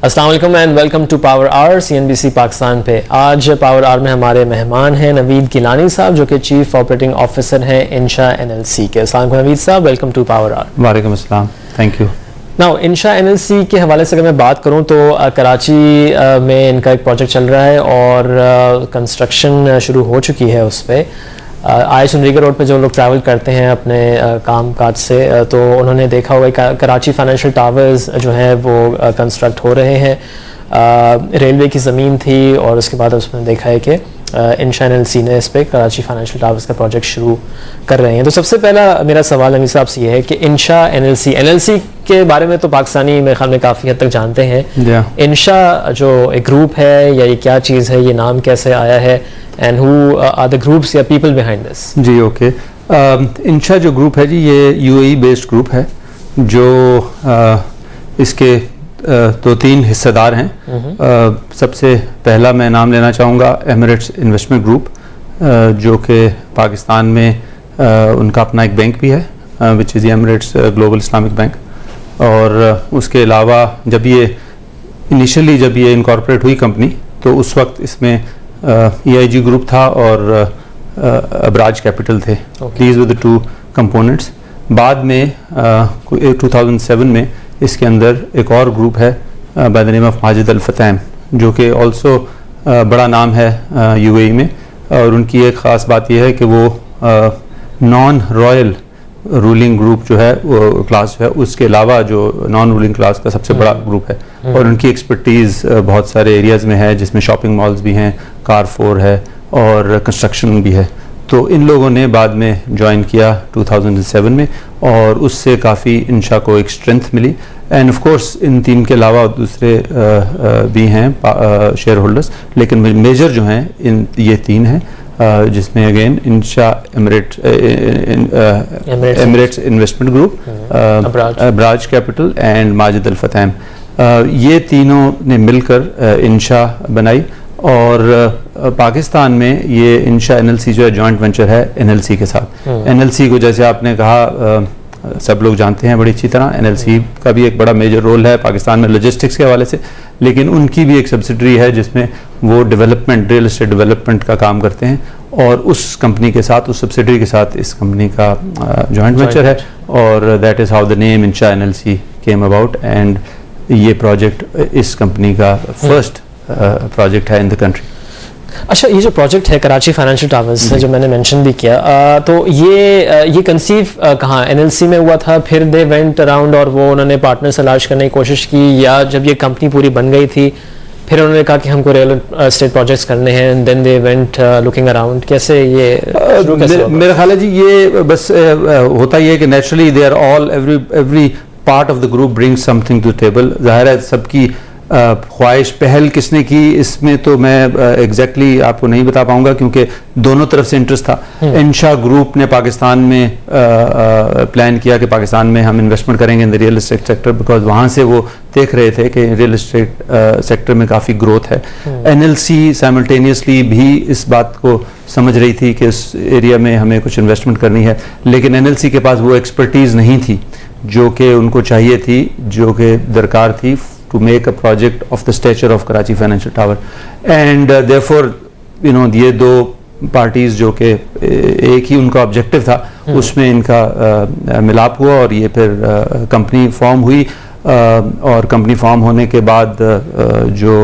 अस्सलाम वालेकुम and welcome to power hour CNBC Pakistan पे। आज पावर आवर में हमारे मेहमान हैं नवीद गिलानी साहब जो कि चीफ ऑपरेटिंग ऑफिसर हैं इंशा NLC के। अस्सलाम वालेकुम नवीद साहब, वेलकम टू पावर आवर। वालेकुम अस्सलाम, thank you. Now Ensha NLC के हवाले से अगर मैं बात करूं तो कराची में इनका एक प्रोजेक्ट चल रहा है और कंस्ट्रक्शन शुरू हो चुकी है उस पर। आए चंडीगढ़ रोड पे जो लोग ट्रैवल करते हैं अपने काम काज से तो उन्होंने देखा होगा कराची फाइनेंशियल टावर्स जो हैं वो कंस्ट्रक्ट हो रहे हैं। रेलवे की ज़मीन थी और उसके बाद उसमें देखा है कि इंशा NLC ने इस पर कराची फाइनेंशियल टावर्स का प्रोजेक्ट शुरू कर रहे हैं। तो सबसे पहला मेरा सवाल नवीद साहब से ये है कि इंशा NLC के बारे में तो पाकिस्तानी मेरे ख्याल में काफ़ी हद तक जानते हैं। इंशा जो एक ग्रुप है या ये क्या चीज़ है, ये नाम कैसे आया है, and who are the groups या पीपल बिहाइंड दिस? जी ओके, इंशा जो ग्रुप है जी ये UAE बेस्ड ग्रुप है जो इसके दो तीन हिस्सेदार हैं। सबसे पहला मैं नाम लेना चाहूँगा एमिरेट्स इन्वेस्टमेंट ग्रुप जो कि पाकिस्तान में उनका अपना एक बैंक भी है which is Emirates global Islamic bank. और उसके अलावा जब ये इनकॉर्पोरेट हुई कंपनी तो उस वक्त इसमें EIG ग्रुप था और अब्राज कैपिटल थे। These were the two components. बाद में 2007 में इसके अंदर एक और ग्रुप है by the name of Majid Al Futtaim जो कि ऑल्सो बड़ा नाम है UAE में। और उनकी एक ख़ास बात यह है कि वो नॉन रॉयल रूलिंग ग्रुप जो है वो क्लास जो है उसके अलावा जो नॉन रूलिंग क्लास का सबसे बड़ा ग्रुप है। और उनकी एक्सपर्टीज़ बहुत सारे एरियाज़ में है जिसमें शॉपिंग मॉल्स भी हैं, कार4 है और कंस्ट्रक्शन भी है। तो इन लोगों ने बाद में ज्वाइन किया 2007 में और उससे काफ़ी इंशा को एक स्ट्रेंथ मिली। एंड ऑफ कोर्स इन तीन के अलावा दूसरे भी हैं शेयर होल्डर्स, लेकिन मेजर जो हैं इन ये तीन हैं जिसमें अगेन इंशा Emirates Investment Group, Abraaj Capital and Majid Al Futtaim, ये तीनों ने मिलकर इंशा बनाई। और पाकिस्तान में ये इंशा NLC जो है जॉइंट वेंचर है NLC के साथ। NLC को जैसे आपने कहा सब लोग जानते हैं बड़ी अच्छी तरह, NLC का भी एक बड़ा मेजर रोल है पाकिस्तान में लॉजिस्टिक्स के हवाले से, लेकिन उनकी भी एक सब्सिडरी है जिसमें वो डेवलपमेंट, रियल एस्टेट डेवलपमेंट का काम करते हैं। और उस कंपनी के साथ, उस सब्सिडरी के साथ इस कंपनी का जॉइंट वेंचर है और that is how the name Insha NLC came about. And ये प्रोजेक्ट इस कंपनी का फर्स्ट प्रोजेक्ट है इन द कंट्री। अच्छा, ये जो प्रोजेक्ट है कराची फाइनेंशियल टावर्स जो मैंने मेंशन भी किया तो ये कंसीव कहाँ NLC में हुआ था, फिर दे वेंट अराउंड और वो उन्होंने पार्टनर तलाश करने की कोशिश की, या जब ये कंपनी पूरी बन गई थी फिर उन्होंने कहा कि हमको रियल एस्टेट प्रोजेक्ट्स करने हैं, then they went looking around? कैसे ये मेरा ख्याल है जी ये बस होता ही है कि naturally they are all every part of the group brings something to table. जाहिर है सबकी ख्वाहिश पहल किसने की इसमें तो मैं एग्जैक्टली आपको नहीं बता पाऊंगा क्योंकि दोनों तरफ से इंटरेस्ट था। इंशा ग्रुप ने पाकिस्तान में प्लान किया कि पाकिस्तान में हम इन्वेस्टमेंट करेंगे in the real estate sector, because वहाँ से वो देख रहे थे कि रियल एस्टेट सेक्टर में काफ़ी ग्रोथ है। NLC साइमल्टेनियसली भी इस बात को समझ रही थी कि इस एरिया में हमें कुछ इन्वेस्टमेंट करनी है, लेकिन NLC के पास वो एक्सपर्टीज़ नहीं थी जो कि उनको चाहिए थी, जो कि दरकार थी to make a project of the stature of Karachi Financial Tower. And therefore you know ये दो पार्टीज जो कि एक ही उनका ऑब्जेक्टिव था उसमें इनका मिलाप हुआ और ये फिर कंपनी फॉर्म हुई। और कंपनी फॉर्म होने के बाद जो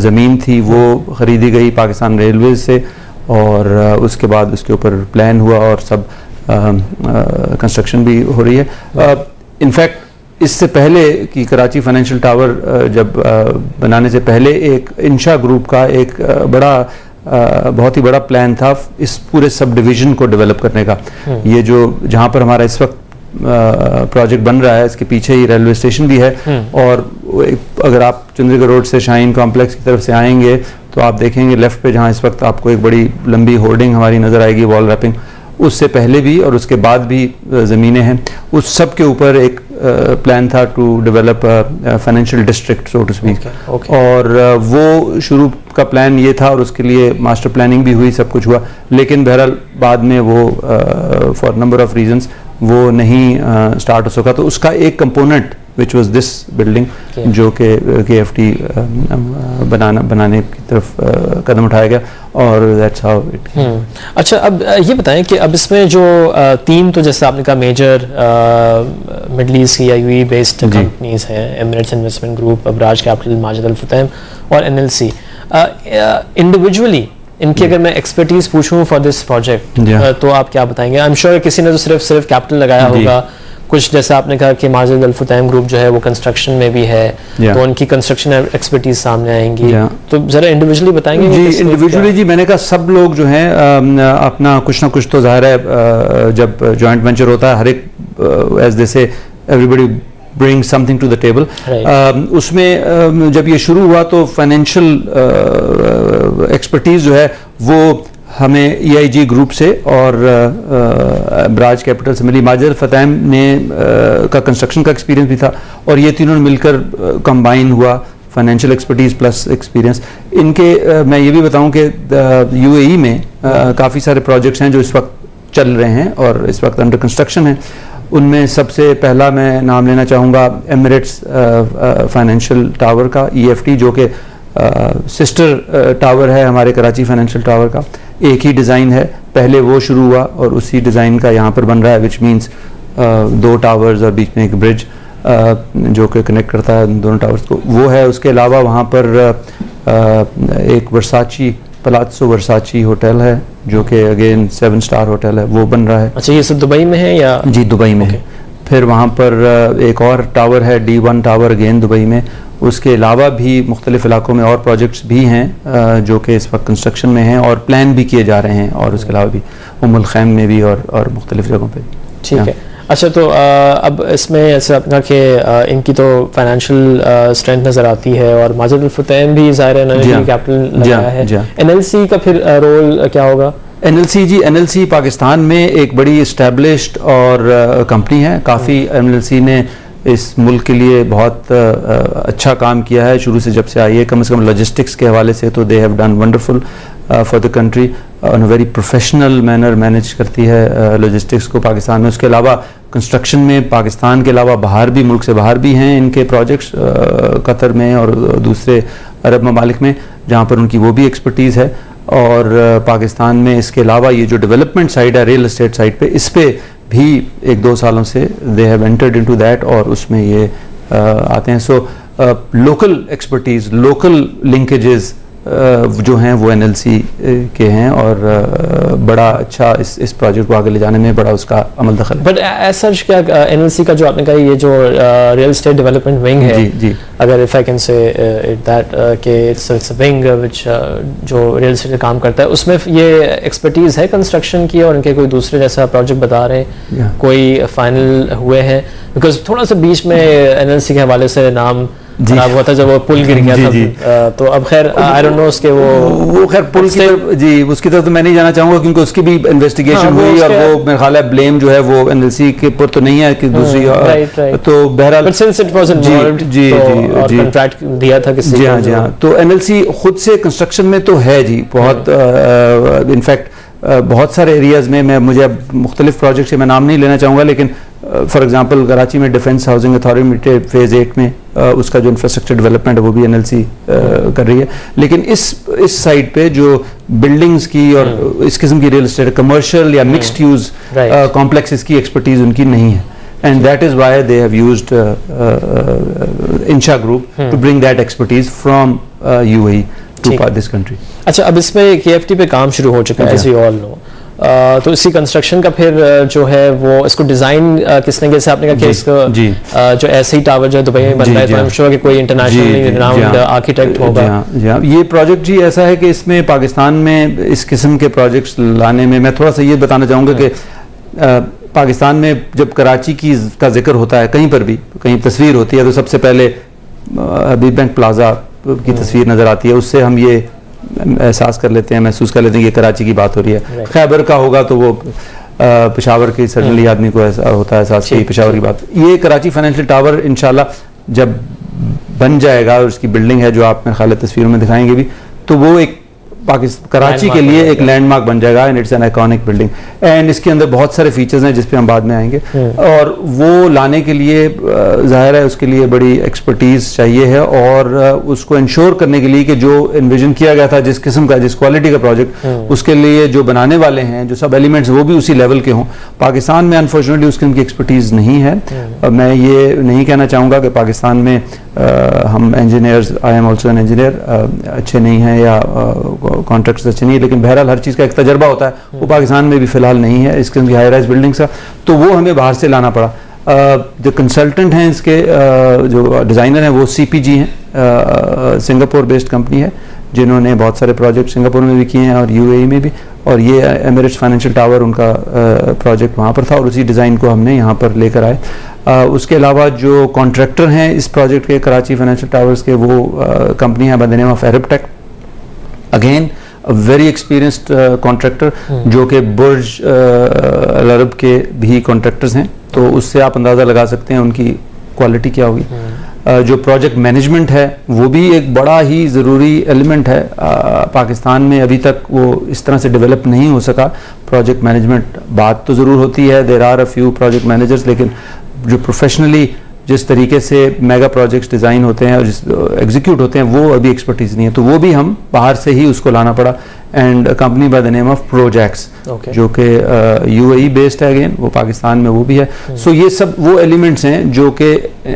ज़मीन थी वो ख़रीदी गई पाकिस्तान रेलवे से और उसके बाद उसके ऊपर प्लान हुआ और सब कंस्ट्रक्शन भी हो रही है। इनफैक्ट इससे पहले कि कराची फाइनेंशियल टावर जब बनाने से पहले एक इंशा ग्रुप का एक बहुत ही बड़ा प्लान था इस पूरे सब डिवीज़न को डेवलप करने का। ये जो जहाँ पर हमारा इस वक्त प्रोजेक्ट बन रहा है इसके पीछे ही रेलवे स्टेशन भी है। और अगर आप चंडीगढ़ रोड से शाहीन कॉम्प्लेक्स की तरफ से आएंगे तो आप देखेंगे लेफ्ट पे जहाँ इस वक्त आपको एक बड़ी लंबी होर्डिंग हमारी नज़र आएगी वॉल रैपिंग, उससे पहले भी और उसके बाद भी ज़मीनें हैं। उस सब के ऊपर एक प्लान था to develop financial district so to speak. और वो शुरू का प्लान ये था और उसके लिए मास्टर प्लानिंग भी हुई, सब कुछ हुआ, लेकिन बहरहाल बाद में वो फॉर नंबर ऑफ रीजंस वो नहीं स्टार्ट हो सका। तो उसका एक component which was this building, जो कि KFT बनाने की तरफ कदम उठाया गया, और that's how it अच्छा, अब ये बताएं कि अब इसमें जो तीन, तो जैसे आपने कहा मेजर मिडल ईस्ट की या यूएई बेस्ड कंपनीज हैं, Emirates Investment Group, Abraaj Capital, Majid Al Futtaim और NLC, इंडिविजुअली इनकी अगर मैं एक्सपर्टीज पूछूं फॉर दिस प्रोजेक्ट, तो आप क्या बताएंगे? आई एम श्योर किसी ने तो सिर्फ कैपिटल लगाया होगा, कुछ जैसा आपने कहा कि माजिद अल फुतैम ग्रुप जो है वो कंस्ट्रक्शन में भी है, तो उनकी कंस्ट्रक्शन एक्सपर्टीज सामने आएंगी, तो जरा इंडिविजुअली बताएंगे? जी इंडिविजुअली जी, मैंने कहा सब लोग जो हैं अपना कुछ ना कुछ, तो जाहिर है जब जॉइंट वेंचर होता है हर एक, as they say everybody bring something to the table, उसमें जब ये शुरू हुआ तो फाइनेंशियल एक्सपर्टीज जो है वो हमें EIG ग्रुप से और अबराज कैपिटल से मिली। माजिद अल फुतैम ने का कंस्ट्रक्शन का एक्सपीरियंस भी था, और ये तीनों ने मिलकर कंबाइन हुआ, फाइनेंशियल एक्सपर्टीज प्लस एक्सपीरियंस इनके। मैं ये भी बताऊं कि UAE में काफ़ी सारे प्रोजेक्ट्स हैं जो इस वक्त चल रहे हैं और इस वक्त अंडर कंस्ट्रक्शन हैं। उनमें सबसे पहला मैं नाम लेना चाहूँगा एमिरेट्स फाइनेंशियल टावर का, EFT, जो कि सिस्टर टावर है हमारे कराची फाइनेंशियल टावर का। एक ही डिज़ाइन है, पहले वो शुरू हुआ और उसी डिज़ाइन का यहाँ पर बन रहा है, विच मीन्स 2 टावर्स और बीच में एक ब्रिज जो कि कनेक्ट करता है दोनों टावर्स को, वो है। उसके अलावा वहाँ पर एक वर्साची, पलात्सो वर्साची होटल है जो कि अगेन 7 स्टार होटल है, वो बन रहा है। अच्छा, ये सब दुबई में है या? जी दुबई में है। फिर वहाँ पर एक और टावर है, D1 टावर, अगेन दुबई में। उसके अलावा भी मुख्तलिफ इलाकों में और प्रोजेक्ट्स भी हैं जो कि इस वक्त कंस्ट्रक्शन में हैं और प्लान भी किए जा रहे हैं, और उसके अलावा भी उम्मुल खैम में भी और मुख्तलिफ जगहों पे। ठीक है। अच्छा, तो अब इसमें ऐसा अपना कि इनकी तो फाइनेंशियल स्ट्रेंथ नज़र आती है, और माजिद अल फुतैम भी ज़ाहिर है कैपिटल लगाया है। NLC का फिर रोल क्या होगा? NLC पाकिस्तान में एक बड़ी इस्टेब्लिश्ड और कंपनी है। काफ़ी NLC ने इस मुल्क के लिए बहुत अच्छा काम किया है शुरू से, जब से आई है। कम से कम लॉजिस्टिक्स के हवाले से तो they have done wonderful for the country, on a very professional manner manage करती है लॉजिस्टिक्स को पाकिस्तान में। उसके अलावा कंस्ट्रक्शन में पाकिस्तान के अलावा बाहर भी, मुल्क से बाहर भी हैं इनके प्रोजेक्ट्स, कतर में और दूसरे अरब ममालिक में, जहाँ पर उनकी वो भी एक्सपर्टीज़ है। और पाकिस्तान में इसके अलावा ये जो डेवलपमेंट साइड है, रियल एस्टेट साइड पे, इस पे भी 1-2 सालों से they have entered into that, और उसमें ये आते हैं। So local expertise, local linkages जो हैं वो NLC के हैं, और बड़ा अच्छा इस प्रोजेक्ट को आगे ले जाने में बड़ा उसका अमल दखल है। बट एज सच क्या NLC का जो आपने कहा ये जो रियल एस्टेट डेवलपमेंट विंग है, जी, अगर if I can say it that कि इट्स अ विंग व्हिच जो रियल एस्टेट का काम करता है, उसमें ये एक्सपर्टीज है कंस्ट्रक्शन की, और इनके कोई दूसरे जैसा प्रोजेक्ट बता रहे हैं कोई फाइनल हुए हैं? बिकॉज थोड़ा सा बीच में NLC के हवाले से नाम खराब हुआ था जब वो पुल गिर गया था, तो अब खैर आई डोंट नो उसके वो खैर पुल की तरफ, जी उसकी तरफ तो मैं नहीं जाना चाहूँगा, क्योंकि उसकी भी इन्वेस्टिगेशन हुई, और वो मेरे ख्याल है ब्लेम जो है वो NLC के ऊपर तो नहीं है कि दूसरी, तो बहरहाल but since it was involved, जी कॉन्ट्रैक्ट दिया था किसी को, जी हाँ, तो NLC खुद से कंस्ट्रक्शन में तो है जी बहुत, इनफैक्ट बहुत सारे एरियाज में, मुझे अब मुख्तलिफ प्रोजेक्ट्स के मैं नाम नहीं लेना चाहूँगा, लेकिन फॉर एग्जांपल कराची में डिफेंस हाउसिंग अथॉरिटी फेज़ 8 में उसका जो इंफ्रास्ट्रक्चर डेवलपमेंट है वो भी NLC कर रही है। लेकिन इस साइड पे जो बिल्डिंग्स की और इस किस्म की रियल एस्टेट, कमर्शियल या मिक्स्ड यूज कॉम्प्लेक्सेस की एक्सपर्टीज उनकी नहीं है, and that is why they have used Insha Group to bring that expertise from UAE to this country. अच्छा, अब इसमें KFT पे काम शुरू हो चुका है, as we all know. तो इसी कंस्ट्रक्शन का फिर जो है वो इसको डिजाइन किसने, जैसे आपने कहा कि इसको जो ऐसे ही टावर जो है दुबई में बन रहा है, तो आई एम श्योर कि कोई इंटरनेशनली रिनाउंड आर्किटेक्ट होगा। जी हाँ, ये प्रोजेक्ट जी ऐसा है कि इसमें पाकिस्तान में इस किस्म के प्रोजेक्ट्स लाने में मैं थोड़ा सा ये बताना चाहूँगा कि पाकिस्तान में जब कराची का जिक्र होता है, कहीं पर भी कहीं तस्वीर होती है, तो सबसे पहले हबीब बैंक प्लाजा की तस्वीर नज़र आती है। उससे हम ये एहसास कर लेते हैं, महसूस कर लेते हैं कि कराची की बात हो रही है। खैबर का होगा तो वो पेशावर की सडनली आदमी को ऐसा होता है एहसास कि पेशावर की बात। ये कराची फाइनेंशियल टावर इंशाल्लाह जब बन जाएगा, और उसकी बिल्डिंग है जो आप मेरे ख्याल तस्वीरों में दिखाएंगे भी, तो वो एक कराची के लिए एक लैंडमार्क बन जाएगा and it's an iconic building and इसके अंदर बहुत सारे फीचर्स हैं जिस पे हम बाद में आएंगे और वो लाने के लिए जाहिर है उसके लिए बड़ी एक्सपर्टीज चाहिए है और उसको इंश्योर करने के लिए कि जो इन्विजन किया गया था जिस किस्म का जिस क्वालिटी का प्रोजेक्ट उसके लिए जो बनाने वाले हैं जो सब एलिमेंट्स वो भी उसी लेवल के हों। पाकिस्तान में अनफॉर्चुनेटली उसकी उनकी एक्सपर्टीज नहीं है। मैं ये नहीं कहना चाहूँगा कि पाकिस्तान में हम engineers I am also an engineer अच्छे नहीं हैं या कॉन्ट्रैक्ट्स अच्छे नहीं है, लेकिन बहरहाल हर चीज़ का एक तजर्बा होता है वो पाकिस्तान में भी फिलहाल नहीं है इस किस्म की हाई राइज बिल्डिंग्स का, तो वो हमें बाहर से लाना पड़ा। जो कंसल्टेंट हैं इसके जो डिज़ाइनर हैं वो CPG हैं, सिंगापुर बेस्ड कंपनी है जिन्होंने बहुत सारे प्रोजेक्ट सिंगापुर में भी किए हैं और UAE में भी, और ये एमिरेट्स फाइनेंशियल टावर उनका प्रोजेक्ट वहाँ पर था और उसी डिज़ाइन को हमने यहाँ पर लेकर आए। उसके अलावा जो कॉन्ट्रैक्टर हैं इस प्रोजेक्ट के कराची फाइनेंशियल टावर्स के वो कंपनी है by the name of Arabtec, again very experienced contractor जो कि बुर्ज अल अरब के भी कॉन्ट्रैक्टर्स हैं, तो उससे आप अंदाज़ा लगा सकते हैं उनकी क्वालिटी क्या होगी। जो प्रोजेक्ट मैनेजमेंट है वो भी एक बड़ा ही ज़रूरी एलिमेंट है, पाकिस्तान में अभी तक वो इस तरह से डेवलप नहीं हो सका प्रोजेक्ट मैनेजमेंट। बात तो ज़रूर होती है, there are a few project managers, लेकिन जो प्रोफेशनली जिस तरीके से मेगा प्रोजेक्ट्स डिज़ाइन होते हैं और जिस एग्जीक्यूट होते हैं वो अभी एक्सपर्टीज़ नहीं है, तो वो भी हम बाहर से ही उसको लाना पड़ा। And company by the name of projects जो कि UAE बेस्ड है, अगेन वो पाकिस्तान में वो भी है। सो ये सब वो एलिमेंट्स हैं जो कि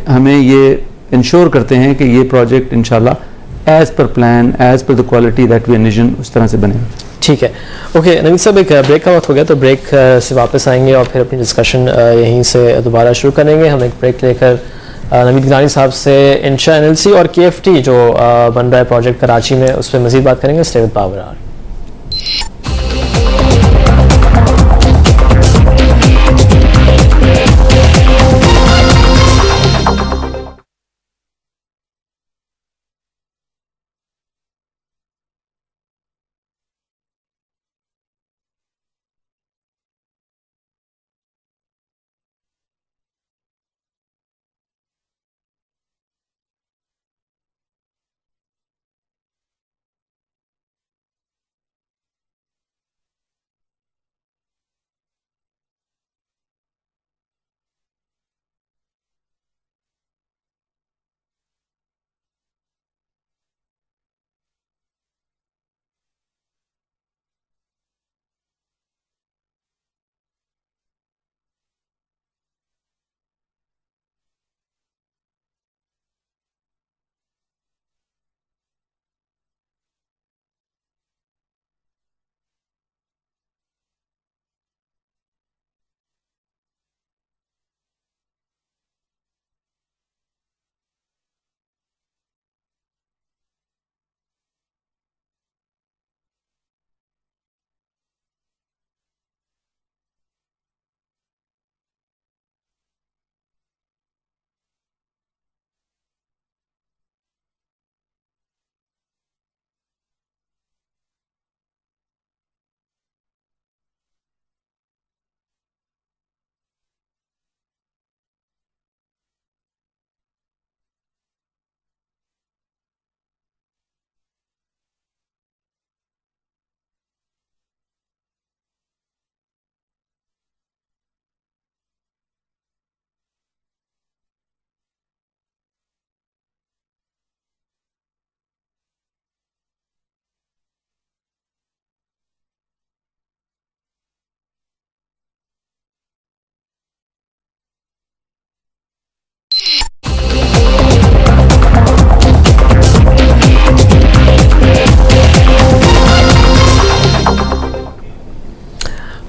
हमें ये इंश्योर करते हैं कि ये प्रोजेक्ट इंशाल्लाह as per plan as per the quality that we envision उस तरह से बने। ठीक है, ओके नवीद साहब, एक ब्रेक का वक्त हो गया तो ब्रेक से वापस आएंगे और फिर अपनी डिस्कशन यहीं से दोबारा शुरू करेंगे। हम एक ब्रेक लेकर नवीद गिलानी साहब से इंशा NLC और KFT जो बन रहा है प्रोजेक्ट कराची में उस पर मज़ीद बात करेंगे। Stay with power hour.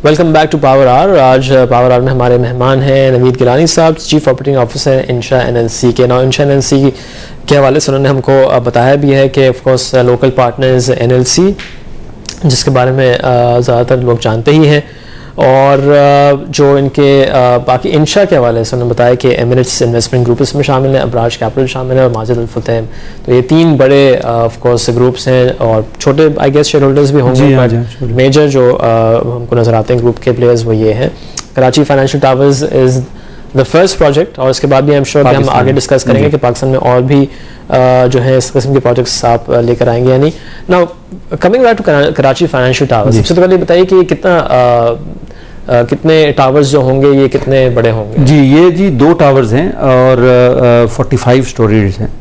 Welcome back to power hour. आज पावर आवर में हमारे मेहमान हैं नवीद गिलानी साहब, chief operating officer Ensha NLC के। ना इंशा NLC के हवाले से उन्होंने हमको बताया भी है कि ऑफकोर्स लोकल पार्टनर्स NLC जिसके बारे में ज़्यादातर लोग जानते ही हैं, और जो इनके बाकी इंशा के हवाले से उन्होंने बताया कि एमिरेट्स इन्वेस्टमेंट ग्रुप इसमें शामिल है, अब्राज कैपिटल शामिल है और माजिद अल फुतैम। तो ये तीन बड़े ऑफ कोर्स ग्रुप्स हैं और छोटे आई गेस शेयर होल्डर्स भी होंगे, बट मेजर जो हमको नज़र आते हैं ग्रुप के प्लेयर्स वो ये हैं। Karachi financial towers is the first project, और उसके बाद भी आई एम श्योर कि हम आगे डिस्कस करेंगे कि पाकिस्तान में और भी जो है इस किस्म के प्रोजेक्ट्स आप लेकर आएंगे यानी। Now coming back to Karachi financial tower, सबसे तो पहले बताइए कि कितने टावर्स जो होंगे ये कितने बड़े होंगे? जी ये जी 2 टावर्स हैं और 45 स्टोरीज हैं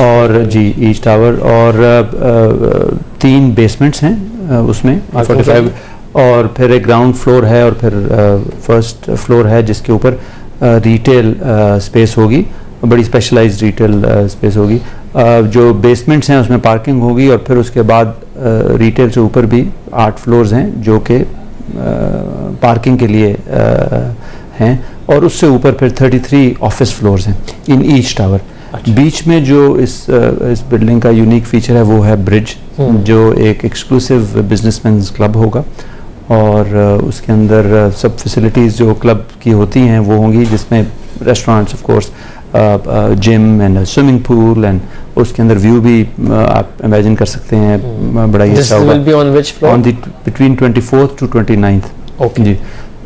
और जी ईच टावर, और 3 बेसमेंट्स हैं उसमें 45, और फिर एक ग्राउंड फ्लोर है और फिर फर्स्ट फ्लोर है जिसके ऊपर रिटेल स्पेस होगी, बड़ी स्पेशलाइज्ड रिटेल स्पेस होगी। जो बेसमेंट्स हैं उसमें पार्किंग होगी, और फिर उसके बाद रिटेल से ऊपर भी 8 फ्लोर्स हैं जो कि पार्किंग के लिए हैं, और उससे ऊपर फिर 33 ऑफिस फ्लोर्स हैं इन ईच टावर। बीच में जो इस बिल्डिंग का यूनिक फीचर है वो है ब्रिज, जो एक एक्सक्लूसिव बिजनेसमैन्स क्लब होगा, और उसके अंदर सब फैसिलिटीज़ जो क्लब की होती हैं वो होंगी, जिसमें restaurants of course, gym and swimming pool, and उसके अंदर व्यू भी आप इमेजिन कर सकते हैं, बड़ा ही अच्छा होगा। On the between 24th to 29th जी।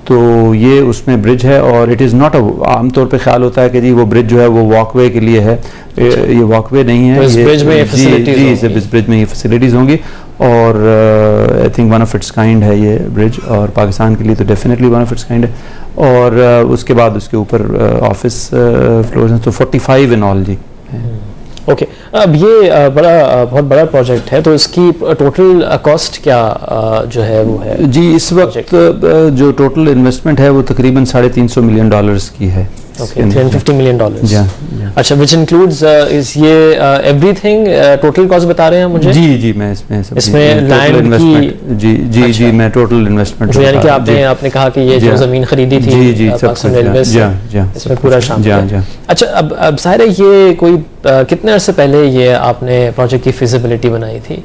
तो ये उसमें ब्रिज है, और इट इज़ नॉट आमतौर पे ख्याल होता है कि जी वो ब्रिज जो है वो वॉकवे के लिए है, ये वॉकवे नहीं है, इस ब्रिज में इस ब्रिज में ये फैसिलिटीज़ होंगी, और I think one of its kind है ये ब्रिज, और पाकिस्तान के लिए तो definitely one of its kind है। और उसके बाद उसके ऊपर ऑफिस फ्लोर्स हैं, तो 45 इन ऑल जी। ओके, अब ये बहुत बड़ा प्रोजेक्ट है, तो इसकी टोटल कॉस्ट क्या जो है वो है? जी इस वक्त जो टोटल इन्वेस्टमेंट है वो तकरीबन $350 मिलियन की है। Okay, $350 million। अच्छा, which includes ये everything टोटल कॉस्ट बता रहे हैं मुझे? जी मैं इसमें लैंड की जी मैं टोटल इन्वेस्टमेंट, यानी कि आपने कहा कि ये जो जमीन खरीदी थी पाकिस्तान रेलवे से, इसमें पूरा शामिल है। अच्छा, अब जाहिर है ये कोई कितने अरसे पहले ये आपने प्रोजेक्ट की फिजिबिलिटी बनाई थी?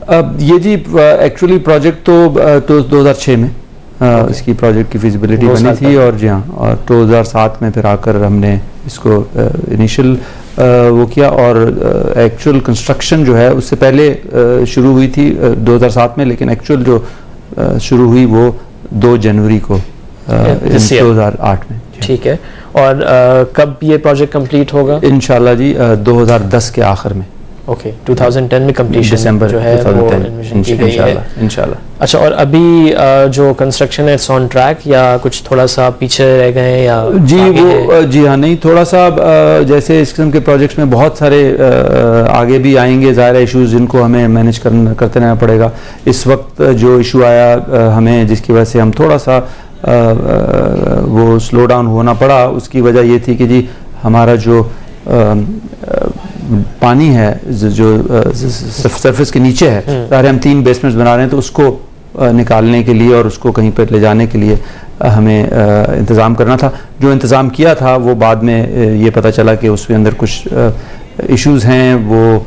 अब ये जी एक्चुअली प्रोजेक्ट तो 2006 में इसकी प्रोजेक्ट की फिजिबिलिटी बनी थी, और जी हाँ, और 2007 में फिर आकर हमने इसको इनिशियल वो किया, और एक्चुअल कंस्ट्रक्शन जो है उससे पहले शुरू हुई थी 2007 में, लेकिन एक्चुअल जो शुरू हुई वो 2 जनवरी को 2008 में। ठीक है, और कब ये प्रोजेक्ट कंप्लीट होगा? इंशाल्लाह जी 2010 के आखिर में। ओके, 2010 में कंप्लीशन दिसंबर जो है वो इंशाल्लाह। अच्छा, और अभी जो कंस्ट्रक्शन है इट्स ऑन ट्रैक, या कुछ थोड़ा सा पीछे रह गए या जी वो जी हाँ, नहीं थोड़ा सा जैसे इस किस्म के प्रोजेक्ट्स में बहुत सारे आगे भी आएंगे ज़ाहिर इश्यूज जिनको हमें मैनेज करते रहना पड़ेगा। इस वक्त जो इशू आया हमें, जिसकी वजह से हम थोड़ा सा वो स्लो डाउन होना पड़ा, उसकी वजह ये थी कि जी हमारा जो पानी है जो सरफेस के नीचे है, सारे हम 3 बेसमेंट्स बना रहे हैं, तो उसको निकालने के लिए और उसको कहीं पर ले जाने के लिए हमें इंतज़ाम करना था। जो इंतज़ाम किया था वो बाद में ये पता चला कि उसके अंदर कुछ इश्यूज़ हैं, वो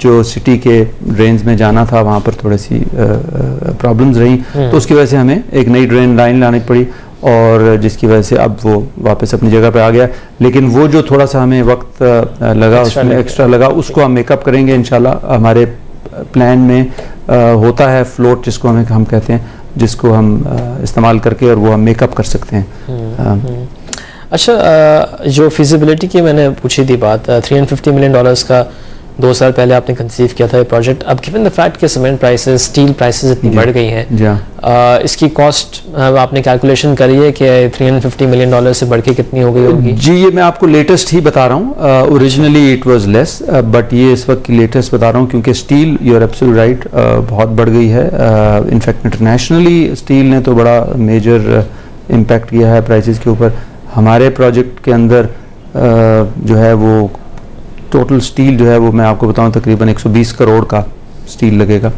जो सिटी के ड्रेन्स में जाना था वहाँ पर थोड़ी सी प्रॉब्लम्स रही, तो उसकी वजह से हमें एक नई ड्रेन लाइन लानी पड़ी, और जिसकी वजह से अब वो वापस अपनी जगह पे आ गया। लेकिन वो जो थोड़ा सा हमें वक्त लगा, उसमें एक्स्ट्रा लगा, उसको हम मेकअप करेंगे इंशाल्लाह। हमारे प्लान में होता है फ्लोट जिसको हम कहते हैं, जिसको हम इस्तेमाल करके और वो हम मेकअप कर सकते हैं। अच्छा, जो फिजिबिलिटी की मैंने पूछी थी बात, $350 मिलियन का 2 साल पहले आपने कंसीव किया था ये प्रोजेक्ट। अब गिवन द फैक्ट कि सीमेंट प्राइसेस, स्टील प्राइसेस इतनी बढ़ गई हैं, इसकी कॉस्ट आपने कैलकुलेशन करी है कि $350 मिलियन से बढ़ के कितनी हो गई होगी? जी ये मैं आपको लेटेस्ट ही बता रहा हूँ, originally it was less, but ये इस वक्त की लेटेस्ट बता रहा हूँ, क्योंकि steel, you are absolutely right, बहुत बढ़ गई है। इनफैक्ट इंटरनेशनली स्टील ने तो बड़ा मेजर इम्पैक्ट किया है प्राइसेस के ऊपर। हमारे प्रोजेक्ट के अंदर जो है वो टोटल स्टील जो है वो मैं आपको बताऊं तकरीबन 120 करोड़ का स्टील लगेगा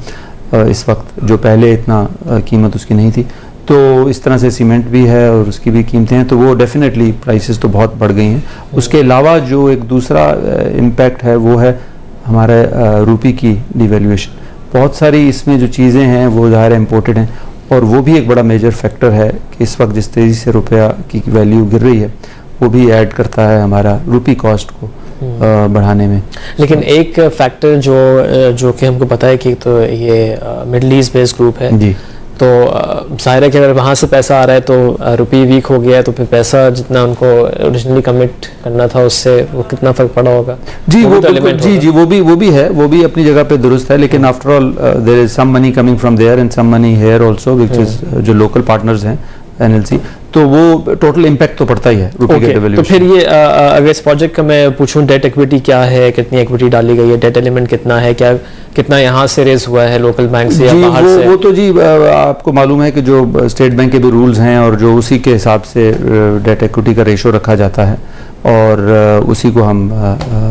इस वक्त, जो पहले इतना कीमत उसकी नहीं थी। तो इस तरह से सीमेंट भी है और उसकी भी कीमतें हैं, तो वो डेफिनेटली प्राइसेस तो बहुत बढ़ गई हैं। उसके अलावा जो एक दूसरा इम्पैक्ट है वो है हमारे रुपये की डिवैल्यूएशन। बहुत सारी इसमें जो चीज़ें हैं वो ज़ाहिर इम्पोर्टेड हैं, और वो भी एक बड़ा मेजर फैक्टर है कि इस वक्त जिस तेज़ी से रुपया की वैल्यू गिर रही है वो भी ऐड करता है हमारा रुपी कॉस्ट को बढ़ाने में। लेकिन एक फैक्टर जो कि हमको पता है कि तो ये मिडल ईस्ट बेस्ड ग्रुप है जी, तो ज़ाहिर है कि अगर वहाँ से पैसा आ रहा है तो रुपये वीक हो गया है, तो फिर पैसा जितना उनको ओरिजिनली कमिट करना था उससे वो कितना फ़र्क पड़ा होगा। जी वो वो भी है, वो भी अपनी जगह पे दुरुस्त है, लेकिन after all there is some money coming from there and some money here also which is जो लोकल पार्टनर्स हैं एनएलसी, तो वो टोटल इम्पैक्ट तो पड़ता ही है रुपये के डेवल्यूशन। तो फिर ये अगर इस प्रोजेक्ट का मैं पूछूं डेट इक्विटी क्या है, कितनी इक्विटी डाली गई है, डेट एलिमेंट कितना है, क्या कितना यहाँ से रेज हुआ है लोकल बैंक से या बाहर से? वो तो जी आपको मालूम है कि जो स्टेट बैंक के भी रूल्स हैं और जो उसी के हिसाब से डेट इक्विटी का रेशो रखा जाता है और उसी को हम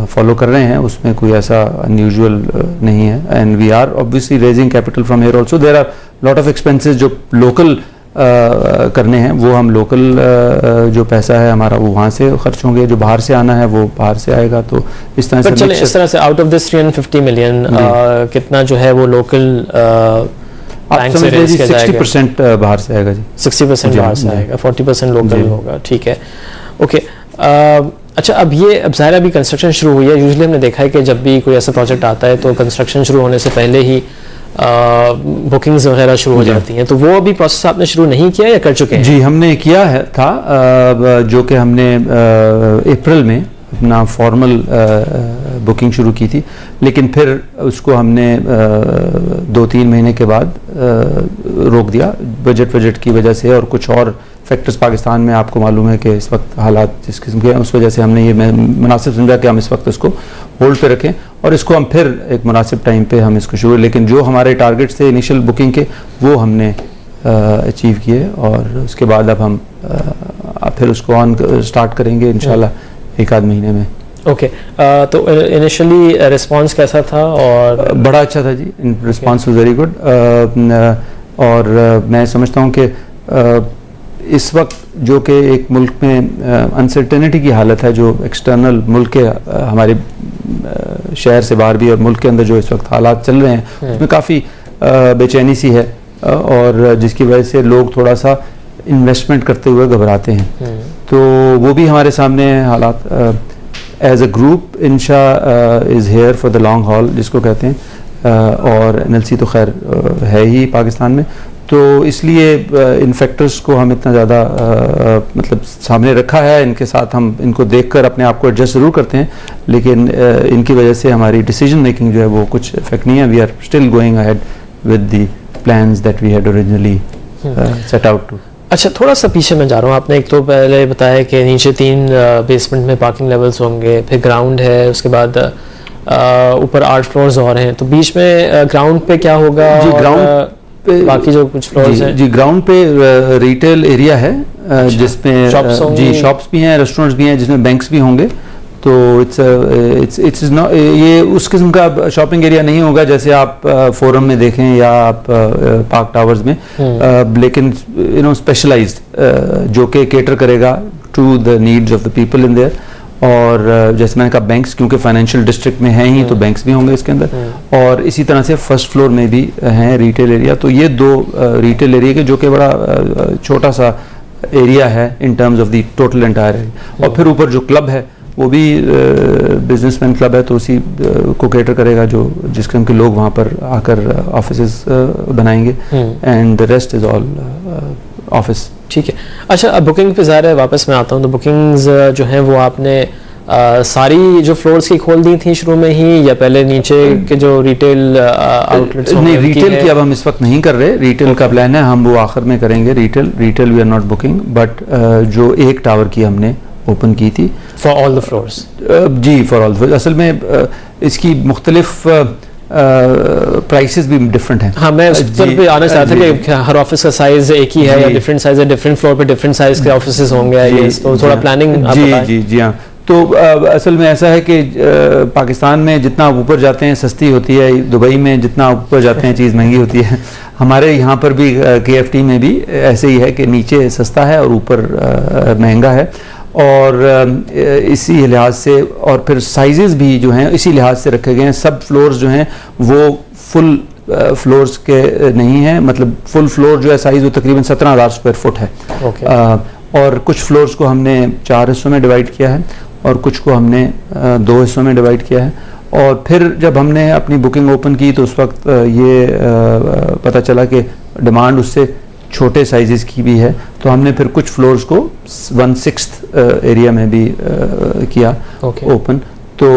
फॉलो कर रहे हैं, उसमें कोई ऐसा अनयूजुअल नहीं है। And we are obviously raising capital from here also. There are lot of expenses जो लोकल करने हैं, वो हम लोकल जो पैसा है हमारा वो वहाँ से खर्च होंगे, जो बाहर से आना है वो बाहर से आएगा। तो इस तरह से चले इस तरह से आउट ऑफ दिस 350 मिलियन कितना जो है वो लोकल बैंक से रेज किया जाएगा? 60% बाहर से आएगा जी, 60% बाहर से आएगा, 40% लोकल होगा। ठीक है, ओके। अच्छा, अब ज़ाहिर अभी कंस्ट्रक्शन शुरू हुई है। यूजुअली हमने देखा है कि जब भी कोई ऐसा प्रोजेक्ट आता है तो कंस्ट्रक्शन शुरू होने से पहले ही बुकिंग्स वगैरह शुरू हो जाती हैं, तो वो अभी प्रोसेस आपने शुरू नहीं किया या कर चुके हैं? जी हमने किया है था, जो कि हमने अप्रैल में अपना फॉर्मल बुकिंग शुरू की थी, लेकिन फिर उसको हमने 2-3 महीने के बाद रोक दिया बजट की वजह से, और कुछ और फैक्टर्स पाकिस्तान में आपको मालूम है कि इस वक्त हालात जिस किस्म के हैं, उस वजह से हमने ये मुनासिब समझा कि हम इस वक्त इसको होल्ड पे रखें और इसको हम फिर एक मुनासिब टाइम पे हम इसको शुरू, लेकिन जो हमारे टारगेट्स थे इनिशियल बुकिंग के वो हमने अचीव किए और उसके बाद अब हम फिर उसको ऑन स्टार्ट करेंगे इंशाल्लाह 1-आध महीने में। ओके, तो इनिशियली रिस्पांस कैसा था? और बड़ा अच्छा था जी, रिस्पांस वाज वेरी गुड। और मैं समझता हूँ कि इस वक्त जो कि एक मुल्क में अनसर्टेनिटी की हालत है, जो एक्सटर्नल मुल्क के हमारे शहर से बाहर भी और मुल्क के अंदर जो इस वक्त हालात चल रहे हैं उसमें काफ़ी बेचैनी सी है और जिसकी वजह से लोग थोड़ा सा इन्वेस्टमेंट करते हुए घबराते हैं। तो वो भी हमारे सामने हालात as a group Ensha is here for the long haul जिसको कहते हैं, और एनएलसी तो खैर है ही पाकिस्तान में, तो इसलिए इन फैक्टर्स को हम इतना ज़्यादा मतलब सामने रखा है, इनके साथ हम इनको देखकर अपने आप को एडजस्ट ज़रूर करते हैं, लेकिन इनकी वजह से हमारी डिसीजन मेकिंग जो है वो कुछ इफेक्ट नहीं है। We are still going ahead with the plans that we had originally set out to. अच्छा, थोड़ा सा पीछे मैं जा रहा हूँ। आपने एक तो पहले बताया कि नीचे 3 बेसमेंट में पार्किंग लेवल्स होंगे, फिर ग्राउंड है, उसके बाद ऊपर 8 फ्लोर्स और हैं, तो बीच में ग्राउंड पे क्या होगा? जी ग्राउंड पे बाकी जो कुछ फ्लोर्स हैं जी ग्राउंड पे रिटेल एरिया है जिसमें शॉप्स भी हैं, रेस्टोरेंट्स भी हैं, जिसमें बैंक्स भी होंगे। तो इट्स नॉट ये उस किस्म का शॉपिंग एरिया नहीं होगा जैसे आप फोरम में देखें या आप पार्क टावर्स में, लेकिन स्पेशलाइज्ड जो कि केटर करेगा to the needs of the people in there. और जैसे मैंने कहा बैंक्स क्योंकि फाइनेंशियल डिस्ट्रिक्ट में हैं ही, तो बैंक्स भी होंगे इसके अंदर, और इसी तरह से फर्स्ट फ्लोर में भी हैं रिटेल एरिया। तो ये 2 रिटेल एरिया के जो कि बड़ा छोटा सा एरिया है in terms of the total entire area. और फिर ऊपर जो क्लब है वो भी बिजनेसमैन क्लब है, तो उसी को केटर करेगा जो जिस किस्म के लोग वहाँ पर आकर ऑफिसेस बनाएंगे, and the rest is all office. ठीक है। अच्छा, अब बुकिंग पे ज़ाहिर है वापस मैं आता हूँ, तो बुकिंग्स जो हैं वो आपने सारी जो फ्लोर्स की खोल दी थी शुरू में ही, या पहले नीचे के जो रिटेल आउटलेट्स? नहीं, रिटेल की अब हम इस वक्त नहीं कर रहे, रिटेल का प्लान है, हम वो आखिर में करेंगे। Retail we are not booking, but जो एक टावर की हमने ओपन की थी फॉर ऑल द फ्लोर्स। जी फॉर ऑल। असल में इसकी मुख्तलिफ प्राइसेस भी डिफरेंट हैं। हाँ, मैं उस पर भी आना चाहता था कि हर ऑफिस का साइज एक ही है या डिफरेंट साइज है, डिफरेंट फ्लोर पे डिफरेंट साइज के ऑफिसेस होंगे, तो थोड़ा प्लानिंग जी हाँ। तो असल में ऐसा है कि पाकिस्तान में जितना ऊपर जाते हैं सस्ती होती है, दुबई में जितना ऊपर जाते हैं चीज़ महंगी होती है। हमारे यहाँ पर भी KFT में भी ऐसे ही है कि नीचे सस्ता है और ऊपर महंगा है, और इसी लिहाज से, और फिर साइजेस भी जो हैं इसी लिहाज से रखे गए हैं। सब फ्लोर्स जो हैं वो फुल फ्लोर्स के नहीं हैं, मतलब फुल फ्लोर जो है साइज़ वो तकरीबन 17,000 स्क्वायर फुट है। और कुछ फ्लोर्स को हमने 4 हिस्सों में डिवाइड किया है और कुछ को हमने 2 हिस्सों में डिवाइड किया है, और फिर जब हमने अपनी बुकिंग ओपन की तो उस वक्त ये पता चला कि डिमांड उससे छोटे साइजेस की भी है, तो हमने फिर कुछ फ्लोर्स को 1/6 एरिया में भी किया ओपन। तो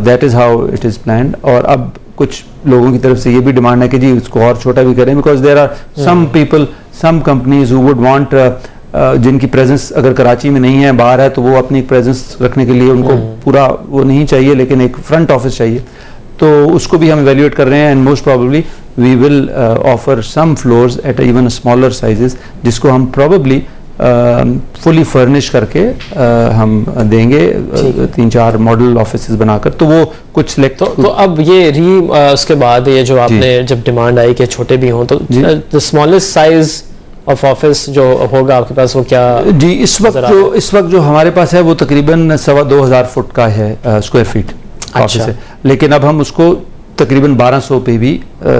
that is how it is planned. और अब कुछ लोगों की तरफ से ये भी डिमांड है कि जी उसको और छोटा भी करें, because there are some people, some companies who would want, जिनकी प्रेजेंस अगर कराची में नहीं है, बाहर है, तो वो अपनी प्रेजेंस रखने के लिए उनको पूरा वो नहीं चाहिए, लेकिन एक फ्रंट ऑफिस चाहिए। तो उसको भी हम इवेल्युएट कर रहे हैं and most probably we will offer some floors at even smaller sizes, जिसको हम प्रोबेबली फुली फर्निश करके हम देंगे 3-4 मॉडल ऑफिसेस बनाकर। तो वो कुछ सिलेक्ट तो अब ये उसके बाद ये जो आपने जब डिमांड आई कि छोटे भी हों, तो the smallest size of office जो होगा आपके पास वो क्या? जी इस वक्त जो हमारे पास है वो तकरीबन 2,500 फुट का है स्क्वायर फीट ऑफिस है, लेकिन अब हम उसको तकरीबन 1200 पे भी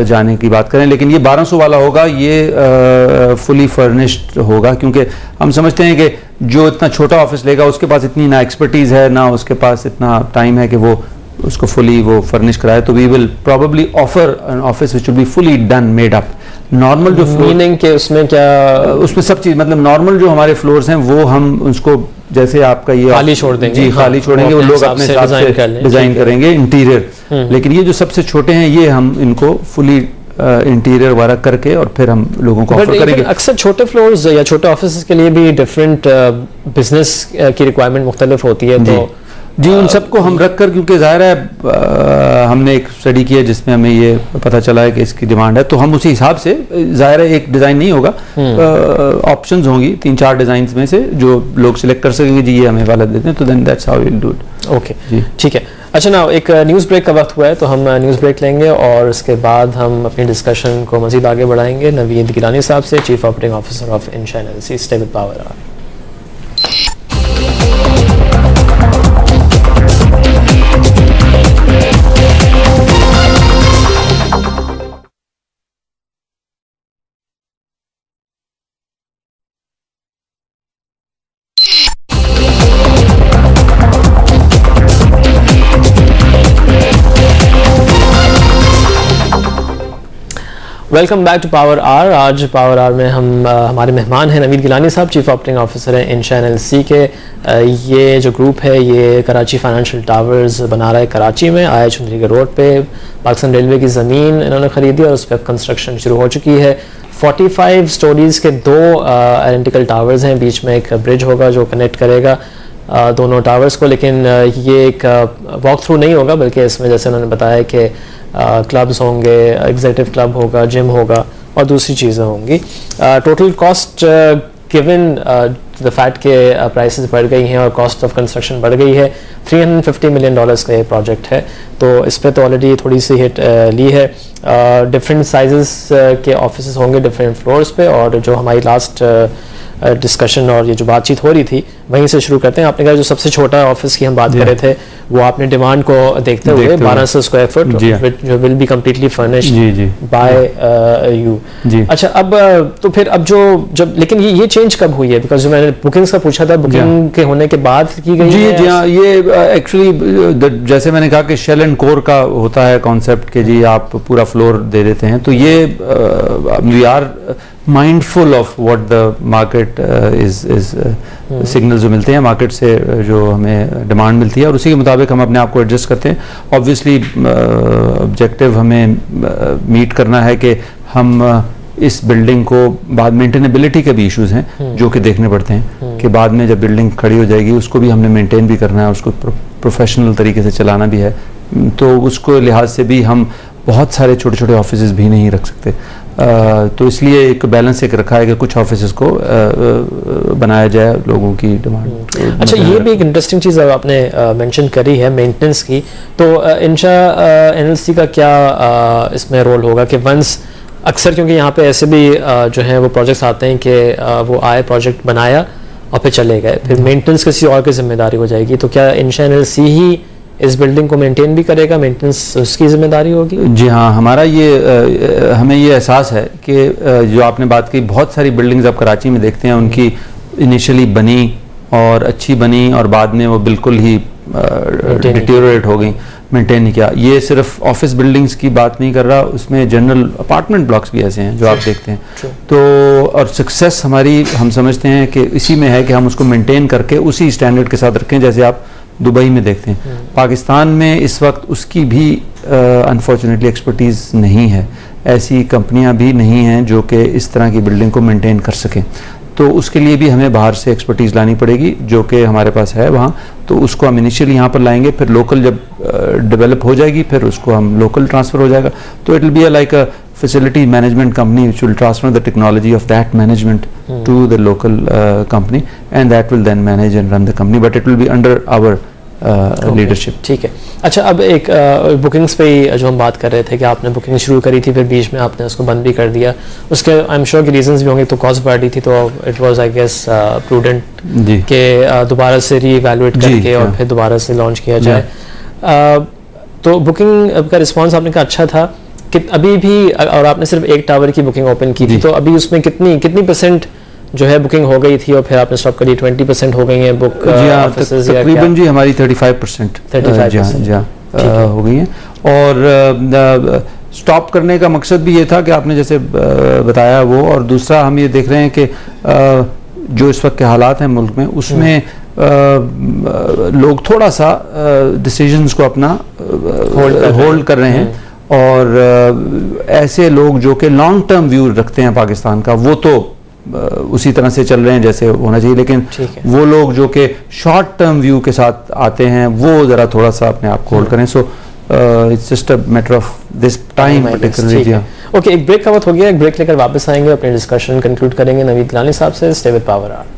जाने की बात करें, लेकिन ये 1200 वाला होगा, ये फुली फर्निश्ड होगा, क्योंकि हम समझते हैं कि जो इतना छोटा ऑफिस लेगा उसके पास इतनी ना एक्सपर्टीज है, ना उसके पास इतना टाइम है कि वो उसको फुली वो फर्निश कराए। तो we will probably offer an office which will be fully done made up. Normal जो मीनिंग के उसमें क्या, उसमें सब चीज, मतलब नॉर्मल जो हमारे फ्लोर्स हैं वो हम उसको जैसे आपका ये खाली छोड़ देंगे, जी खाली छोड़ेंगे, वो लोग अपने हिसाब से डिजाइन करेंगे इंटीरियर। लेकिन ये जो सबसे छोटे हैं ये हम इनको फुली इंटीरियर वगैरह करके और फिर हम लोगों को ऑफर करेंगे। अक्सर छोटे फ्लोर्स या छोटे ऑफिस के लिए भी डिफरेंट बिजनेस की रिक्वायरमेंट मुख्तलिफ होती है, तो जी उन सबको हम रख कर, क्योंकि ज़ाहिर है हमने एक स्टडी किया जिसमें हमें ये पता चला है कि इसकी डिमांड है, तो हम उसी हिसाब से, ज़ाहिर है एक डिज़ाइन नहीं होगा, ऑप्शंस होंगी 3-4 डिज़ाइंस में से जो लोग सिलेक्ट कर सकेंगे, जी ये हमें वाला देते हैं, तो then that's how we will do it. Okay जी ठीक है। अच्छा ना, एक न्यूज़ ब्रेक का वक्त हुआ है, तो हम न्यूज़ ब्रेक लेंगे और उसके बाद हम अपनी डिस्कशन को मज़ीद आगे बढ़ाएंगे नवीद गिलानी साहब से, chief operating officer of Ensha NLC. Stay with power hour. Welcome back to power hour. आज पावर आर में हम हमारे मेहमान हैं नवीद गिलानी साहब, चीफ ऑपरेटिंग ऑफिसर हैं इंशा एनएलसी के। ये जो ग्रुप है ये कराची फाइनेंशियल टावर्स बना रहा है कराची में, आया चुंदरीगढ़ रोड पे। पाकिस्तान रेलवे की ज़मीन इन्होंने ख़रीदी और उस पर कंस्ट्रक्शन शुरू हो चुकी है। 45 स्टोरीज़ के 2 आइडेंटिकल टावर्स हैं, बीच में एक ब्रिज होगा जो कनेक्ट करेगा दोनों टावर्स को। लेकिन ये एक वॉक थ्रू नहीं होगा, बल्कि इसमें जैसे उन्होंने बताया कि क्लब्स होंगे, एग्जीक्यूटिव क्लब होगा, जिम होगा और दूसरी चीज़ें होंगी। Total cost given the fact के प्राइसेस बढ़ गई हैं और कॉस्ट ऑफ कंस्ट्रक्शन बढ़ गई है, $350 मिलियन का ये प्रोजेक्ट है। तो इस पर तो ऑलरेडी थोड़ी सी हिट ली है। डिफरेंट साइजेस के ऑफिस होंगे डिफरेंट फ्लोर्स पे, और जो हमारी लास्ट डिस्कशन और ये जो बातचीत हो रही थी वहीं से शुरू करते हैं। आपने कहा जो सबसे छोटा ऑफिस की हम बात कर रहे थे, वो आपने डिमांड को देखते हुए 1200 स्क्वायर फुट जो will be completely furnished bye you. अच्छा, अब तो फिर अब जब लेकिन ये चेंज कब हुई है? बिकॉज जो मैंने बुकिंग्स का पूछा था, बुकिंग के होने के बाद की गई है? जी हाँ, ये एक्चुअली जैसे मैंने कहा कि शेल एंड कोर का होता है कॉन्सेप्ट कि जी आप पूरा फ्लोर दे देते हैं, तो ये we are mindful of what the market is signal जो मिलते हैं मार्केट से, जो हमें डिमांड मिलती है, और उसी के मुताबिक हम अपने आप को एडजस्ट करते हैं। ऑब्वियसली ऑब्जेक्टिव हमें मीट करना है कि हम इस बिल्डिंग को बाद मेंटेनेबिलिटी के भी इश्यूज हैं जो कि देखने पड़ते हैं कि बाद में जब बिल्डिंग खड़ी हो जाएगी उसको भी हमने मेंटेन भी करना है, उसको प्रोफेशनल तरीके से चलाना भी है। तो उसको लिहाज से भी हम बहुत सारे छोटे छोटे ऑफिस भी नहीं रख सकते, तो इसलिए एक बैलेंस एक रखा है कि कुछ ऑफिस को बनाया जाए लोगों की डिमांड। अच्छा, ये भी एक इंटरेस्टिंग चीज़ आपने मेंशन करी है मेंटेनेंस की, तो इंशा एनएलसी का क्या इसमें रोल होगा कि वंस अक्सर, क्योंकि यहाँ पे ऐसे भी जो है वो प्रोजेक्ट्स आते हैं कि वो आए, प्रोजेक्ट बनाया और फिर चले गए, फिर मेंटेनेंस किसी और की जिम्मेदारी हो जाएगी, तो क्या इंशा एनएलसी ही इस बिल्डिंग को मेंटेन भी करेगा, मेंटेनेंस उसकी जिम्मेदारी होगी? जी हाँ, हमारा ये हमें ये एहसास है कि जो आपने बात की, बहुत सारी बिल्डिंग्स आप कराची में देखते हैं, उनकी इनिशियली बनी और अच्छी बनी और बाद में वो बिल्कुल ही डिटेरियोरेट हो गई, मेंटेन नहीं किया। ये सिर्फ ऑफिस बिल्डिंग्स की बात नहीं कर रहा, उसमें जनरल अपार्टमेंट ब्लॉक्स भी ऐसे हैं जो आप देखते हैं। तो और सक्सेस हमारी, हम समझते हैं कि इसी में है कि हम उसको मेंटेन करके उसी स्टैंडर्ड के साथ रखें जैसे आप दुबई में देखते हैं। पाकिस्तान में इस वक्त उसकी भी अनफॉर्चुनेटली एक्सपर्टीज़ नहीं है, ऐसी कंपनियां भी नहीं हैं जो कि इस तरह की बिल्डिंग को मेंटेन कर सकें। तो उसके लिए भी हमें बाहर से एक्सपर्टीज़ लानी पड़ेगी जो कि हमारे पास है वहाँ। तो उसको हम इनिशियली यहाँ पर लाएंगे, फिर लोकल जब डेवलप हो जाएगी फिर उसको हम लोकल ट्रांसफ़र हो जाएगा। तो it will be like a facility management company which will transfer the technology of that management to the local company, and that will then manage and run the company, but it will be under our leadership. ठीक है। अच्छा, अब एक bookings पे जो हम बात कर रहे थे कि आपने बुकिंग शुरू करी थी, फिर बीच में आपने उसको बंद भी कर दिया, उसके आई एम श्योर कि रीजंस भी होंगे। तो कॉस्ट बढ़ रही थी, तो it was I guess prudent कि दोबारा से रीइवैल्यूएट करके और फिर दोबारा से लॉन्च किया जाए। तो बुकिंग का रिस्पॉन्स आपने कहा अच्छा था कि अभी भी, और आपने सिर्फ एक टावर की बुकिंग ओपन की थी, तो अभी उसमें कितनी परसेंट जो है बुकिंग हो गई थी और फिर आपने स्टॉप करी? 20% हो गई है बुक ऑफिसेज? तकरीबन जी हमारी 35% हो गई हैं। और स्टॉप करने का मकसद भी ये था कि आपने जैसे बताया वो, और दूसरा हम ये देख रहे हैं कि जो इस वक्त के हालात हैं मुल्क में, उसमें लोग थोड़ा सा डिसीजंस को अपना होल्ड कर रहे हैं, और ऐसे लोग जो कि लॉन्ग टर्म व्यू रखते हैं पाकिस्तान का, वो तो उसी तरह से चल रहे हैं जैसे होना चाहिए, लेकिन वो लोग जो कि शॉर्ट टर्म व्यू के साथ आते हैं वो ज़रा थोड़ा सा अपने आप को होल्ड करें। So it's just a matter of this time particularly. Okay, एक ब्रेक का वक्त हो गया, एक ब्रेक लेकर वापस आएंगे, अपनी डिस्कशन कंक्लूड करेंगे नवीद गिलानी साहब से। Stay with power hour.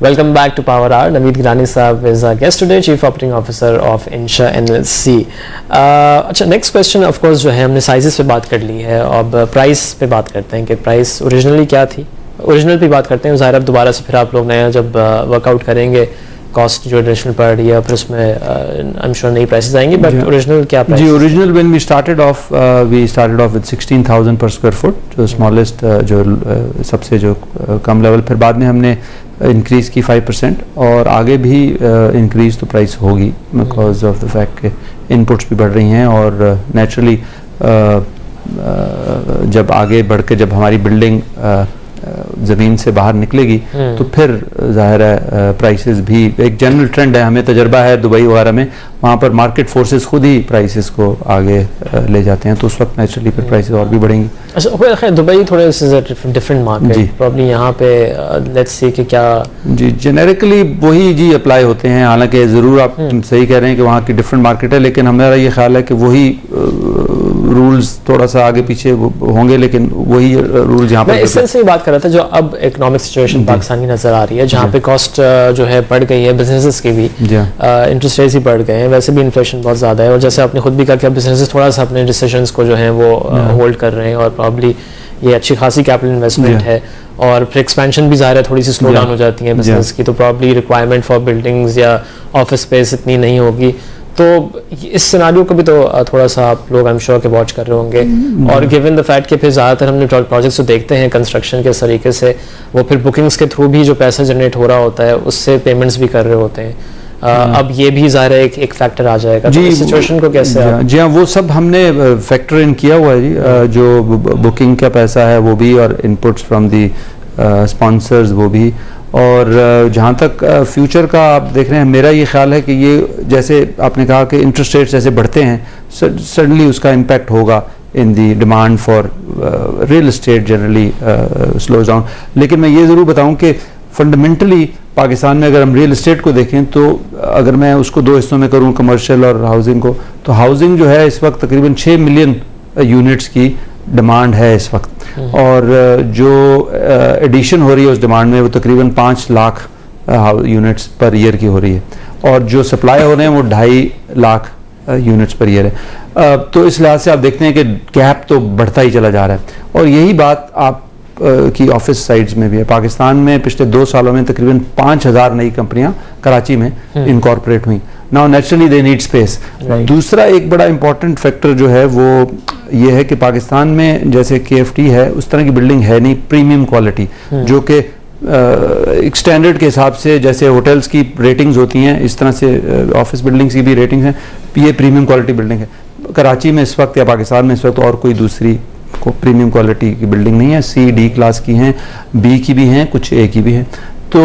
Welcome back to Power Hour. Naveed Gilani साहब is our guest today, Chief Operating Officer of Insha NLC. अच्छा, नेक्स्ट क्वेश्चन ऑफ कोर्स जो है, हमने साइजेस पे बात कर ली है, अब प्राइस पे बात करते हैं कि प्राइस ओरिजिनली क्या थी। ओरिजिनल पे बात करते हैं, ज़ाहिर अब दोबारा से फिर आप लोग नया जब वर्कआउट करेंगे कॉस्ट जो एडिशनल पड़ रही है, फिर उसमें आई एम श्योर नई प्राइसेस आएंगे, बट ओरिजिनल क्या प्राइस? जी, original when we started off with 16,000 per square foot, जो स्मॉलेस्ट जो सबसे जो कम लेवल, फिर बाद में हमने इंक्रीज़ की 5%, और आगे भी इंक्रीज़ तो प्राइस होगी बिकॉज ऑफ द फैक्ट कि इनपुट्स भी बढ़ रही हैं, और नेचुरली जब आगे बढ़ के जब हमारी बिल्डिंग ज़मीन से बाहर निकलेगी तो फिर ज़ाहिर है प्राइसेस भी, एक जनरल ट्रेंड है, हमें तजर्बा है दुबई वगैरह में, वहाँ पर मार्केट फोर्सेस खुद ही प्राइसेस को आगे ले जाते हैं, तो उस वक्त नेचुरली फिर प्राइसेस और भी बढ़ेंगी। अच्छा, दुबई थोड़े डिफरेंट मार्केट, प्रॉब्लम यहाँ पे लेट्स सी कि क्या जी जेनेरिकली वही जी अप्लाई होते हैं, हालांकि ज़रूर आप सही कह रहे हैं कि वहाँ की डिफरेंट मार्केट है, लेकिन हमारा ये ख्याल है कि वही रूल्स थोड़ा सा आगे पीछे होंगे, लेकिन वही रूल्स यहाँ पर। मैं इस सेंस में बात कर रहा था, जो अब इकोनॉमिक सिचुएशन पाकिस्तान की नजर आ रही है, जहाँ पे कॉस्ट जो है बढ़ गई है, बिजनेसेस की भी इंटरेस्ट रेट्स ही बढ़ गए हैं, वैसे भी इन्फ्लेशन बहुत ज़्यादा है, और जैसे आपने खुद भी कहा कि अब बिजनेसेस थोड़ा सा अपने डिसीजंस को जो है वो होल्ड कर रहे हैं, और प्रॉब्ली ये अच्छी खासी कैपिटल इन्वेस्टमेंट है, और फिर एक्सपेंशन भी ज़ाहिर है थोड़ी सी स्लो डाउन हो जाती है बिजनेस की, तो प्रॉब्ली रिक्वायरमेंट फॉर बिल्डिंग्स या ऑफिस स्पेस इतनी नहीं होगी। तो इस सिनारियो को भी तो थोड़ा सा आप लोग आई एम श्योर के वॉच कर रहे होंगे, और गिवन द फैक्ट कि फिर ज़्यादातर हमने प्रोजेक्ट्स तो देखते हैं कंस्ट्रक्शन के इस तरीके से, वो फिर बुकिंग्स के थ्रू भी जो पैसा जनरेट हो रहा होता है उससे पेमेंट्स भी कर रहे होते हैं, अब ये भी ज़ाहिर है एक फैक्टर आ जाएगा। जी, तो सिचुएशन को कैसे? जी हाँ, वो सब हमने फैक्टर इन किया हुआ है जी, जो बुकिंग का पैसा है वो भी, और इनपुट्स फ्रॉम दी स्पॉन्सर्स वो भी, और जहाँ तक फ्यूचर का आप देख रहे हैं, मेरा ये ख्याल है कि ये जैसे आपने कहा कि इंटरेस्ट रेट्स जैसे बढ़ते हैं, सडनली उसका इम्पैक्ट होगा in the demand for real estate generally slows down. लेकिन मैं ये ज़रूर बताऊँ कि फंडामेंटली पाकिस्तान में अगर हम रियल एस्टेट को देखें, तो अगर मैं उसको दो हिस्सों में करूँ, कमर्शियल और हाउसिंग को, तो हाउसिंग जो है इस वक्त तकरीबन 6 मिलियन यूनिट्स की डिमांड है इस वक्त, और जो एडिशन हो रही है उस डिमांड में वो तकरीबन 5 लाख यूनिट्स पर ईयर की हो रही है, और जो सप्लाई हो रहे हैं वो 2.5 लाख यूनिट्स पर ईयर है। तो इस लिहाज से आप देखते हैं कि गैप तो बढ़ता ही चला जा रहा है और यही बात आप की ऑफिस साइड्स में भी है। पाकिस्तान में पिछले 2 सालों में तकरीबन 5000 नई कंपनियां कराची में इनकॉर्पोरेट हुई। Now naturally they need space. दूसरा एक बड़ा इंपॉर्टेंट फैक्टर जो है वो ये है कि पाकिस्तान में जैसे KFT है उस तरह की बिल्डिंग है नहीं प्रीमियम क्वालिटी, जो कि एक स्टैंडर्ड के हिसाब से जैसे होटल्स की रेटिंग्स होती हैं इस तरह से ऑफिस बिल्डिंग्स की भी रेटिंग्स हैं। ये प्रीमियम क्वालिटी बिल्डिंग है। कराची में इस वक्त या पाकिस्तान में इस वक्त और कोई दूसरी को प्रीमियम क्वालिटी की बिल्डिंग नहीं है। C, D क्लास की हैं, B की भी हैं, कुछ A की भी हैं। तो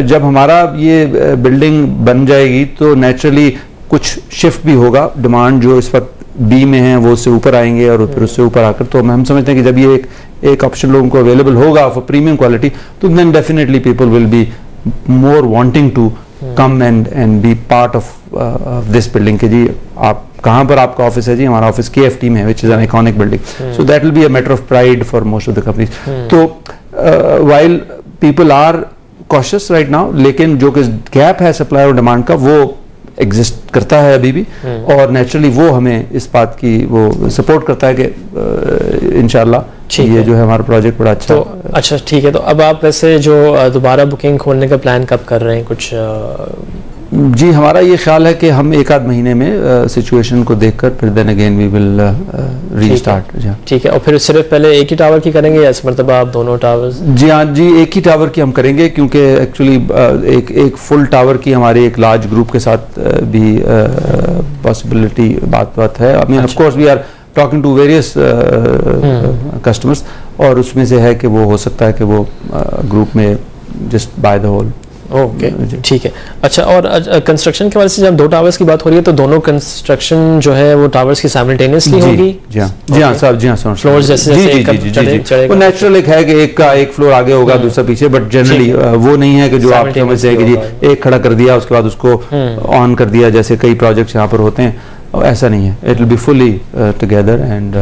जब हमारा ये बिल्डिंग बन जाएगी तो नेचुरली कुछ शिफ्ट भी होगा, डिमांड जो इस वक्त B में है वो उससे ऊपर आएंगे और फिर उससे ऊपर आकर तो हम समझते हैं कि जब ये एक ऑप्शन लोगों को अवेलेबल होगा फॉर प्रीमियम क्वालिटी तो then definitely people will be more wanting to come and be part of this building के जी आप कहाँ पर आपका ऑफिस है जी, हमारा ऑफिस KFT में है which is an iconic building, so that will be a matter of pride for most of the companies. तो while people are cautious right now, लेकिन जो कि गैप है सप्लाई और डिमांड का वो एग्जिस्ट करता है अभी भी और नेचुरली वो हमें इस बात की वो सपोर्ट करता है कि इंशाल्लाह ये जो है हमारा प्रोजेक्ट बड़ा अच्छा। तो अच्छा ठीक है, तो अब आप वैसे जो दोबारा बुकिंग खोलने का प्लान कब कर रहे हैं कुछ? जी हमारा ये ख्याल है कि हम 1 आध महीने में सिचुएशन को देखकर फिर then again we will restart. ठीक है, और फिर सिर्फ पहले एक ही टावर की करेंगे या इस मरतबा आप दोनों टावर्स? जी हाँ जी, एक ही टावर की हम करेंगे क्योंकि एक्चुअली एक फुल टावर की हमारे एक लार्ज ग्रुप के साथ भी पॉसिबिलिटी बात है। I mean of course we are talking to various customers और उसमें से है कि वो हो सकता है कि वो ग्रुप में just by the whole. Okay ठीक है। अच्छा, और कंस्ट्रक्शन के वजह से जब 2 टावर्स की बात हो रही है तो दोनों कंस्ट्रक्शन जो है वो टावर्स की साइमल्टेनियसली होगी? जी हाँ सर, जी हाँ सर, फ्लोर जैसे वो नेचुरल एक है कि एक का एक फ्लोर आगे होगा दूसरा पीछे, बट जनरली वो नहीं है कि जो आप समझते हैं कि जी एक खड़ा कर दिया उसके बाद उसको ऑन कर दिया जैसे कई प्रोजेक्ट्स यहाँ पर होते हैं, ऐसा नहीं है। It will be fully together and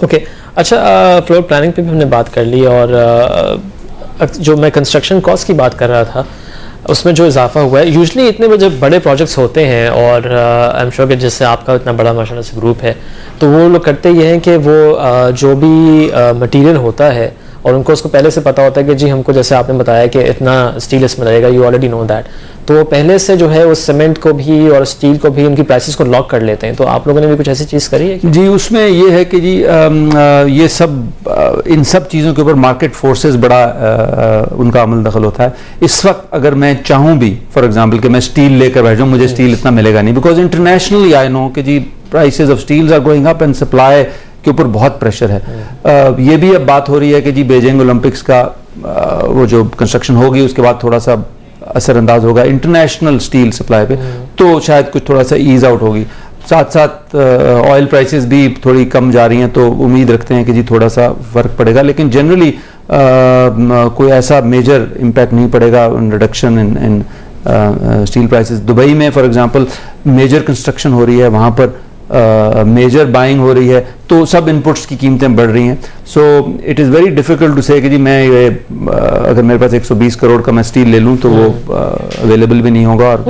okay. अच्छा, फ्लोर प्लानिंग पे भी हमने बात कर ली और जो मैं कंस्ट्रक्शन कॉस्ट की बात कर रहा था उसमें जो इजाफा हुआ है, यूजुअली इतने जब बड़े प्रोजेक्ट्स होते हैं और आई एम श्योर कि जैसे आपका इतना बड़ा माशाल्लाह से ग्रुप है तो वो लोग करते ये हैं कि वो जो भी मटेरियल होता है और उनको उसको पहले से पता होता है कि जी हमको जैसे आपने बताया कि इतना स्टील इसमें लगेगा, यू ऑलरेडी नो दैट, तो पहले से जो है उस सीमेंट को भी और स्टील को भी उनकी प्राइसेस को लॉक कर लेते हैं। तो आप लोगों ने भी कुछ ऐसी चीज़ करी है? जी उसमें ये है कि जी ये सब इन सब चीज़ों के ऊपर मार्केट फोर्सेस बड़ा उनका अमल दखल होता है। इस वक्त अगर मैं चाहूँ भी फॉर एग्जाम्पल कि मैं स्टील लेकर बैठ जाऊँ, मुझे स्टील इतना मिलेगा नहीं, बिकॉज इंटरनेशनली आई नो कि जी prices of steels are going up and supply के ऊपर बहुत प्रेशर है। ये भी अब बात हो रही है कि जी बीजिंग ओलंपिक्स का वो जो कंस्ट्रक्शन होगी उसके बाद थोड़ा सा असरअंदाज होगा इंटरनेशनल स्टील सप्लाई पे, तो शायद कुछ थोड़ा सा ईज आउट होगी। साथ साथ ऑयल प्राइसेस भी थोड़ी कम जा रही हैं तो उम्मीद रखते हैं कि जी थोड़ा सा फर्क पड़ेगा, लेकिन जनरली कोई ऐसा मेजर इम्पैक्ट नहीं पड़ेगा reduction in steel prices. Dubai में फॉर एग्जांपल मेजर कंस्ट्रक्शन हो रही है, वहाँ पर मेजर बाइंग हो रही है, तो सब इनपुट्स की कीमतें बढ़ रही हैं। So it is very difficult to say कि जी मैं ये अगर मेरे पास 120 करोड़ का मैं स्टील ले लूं तो वो अवेलेबल भी नहीं होगा। और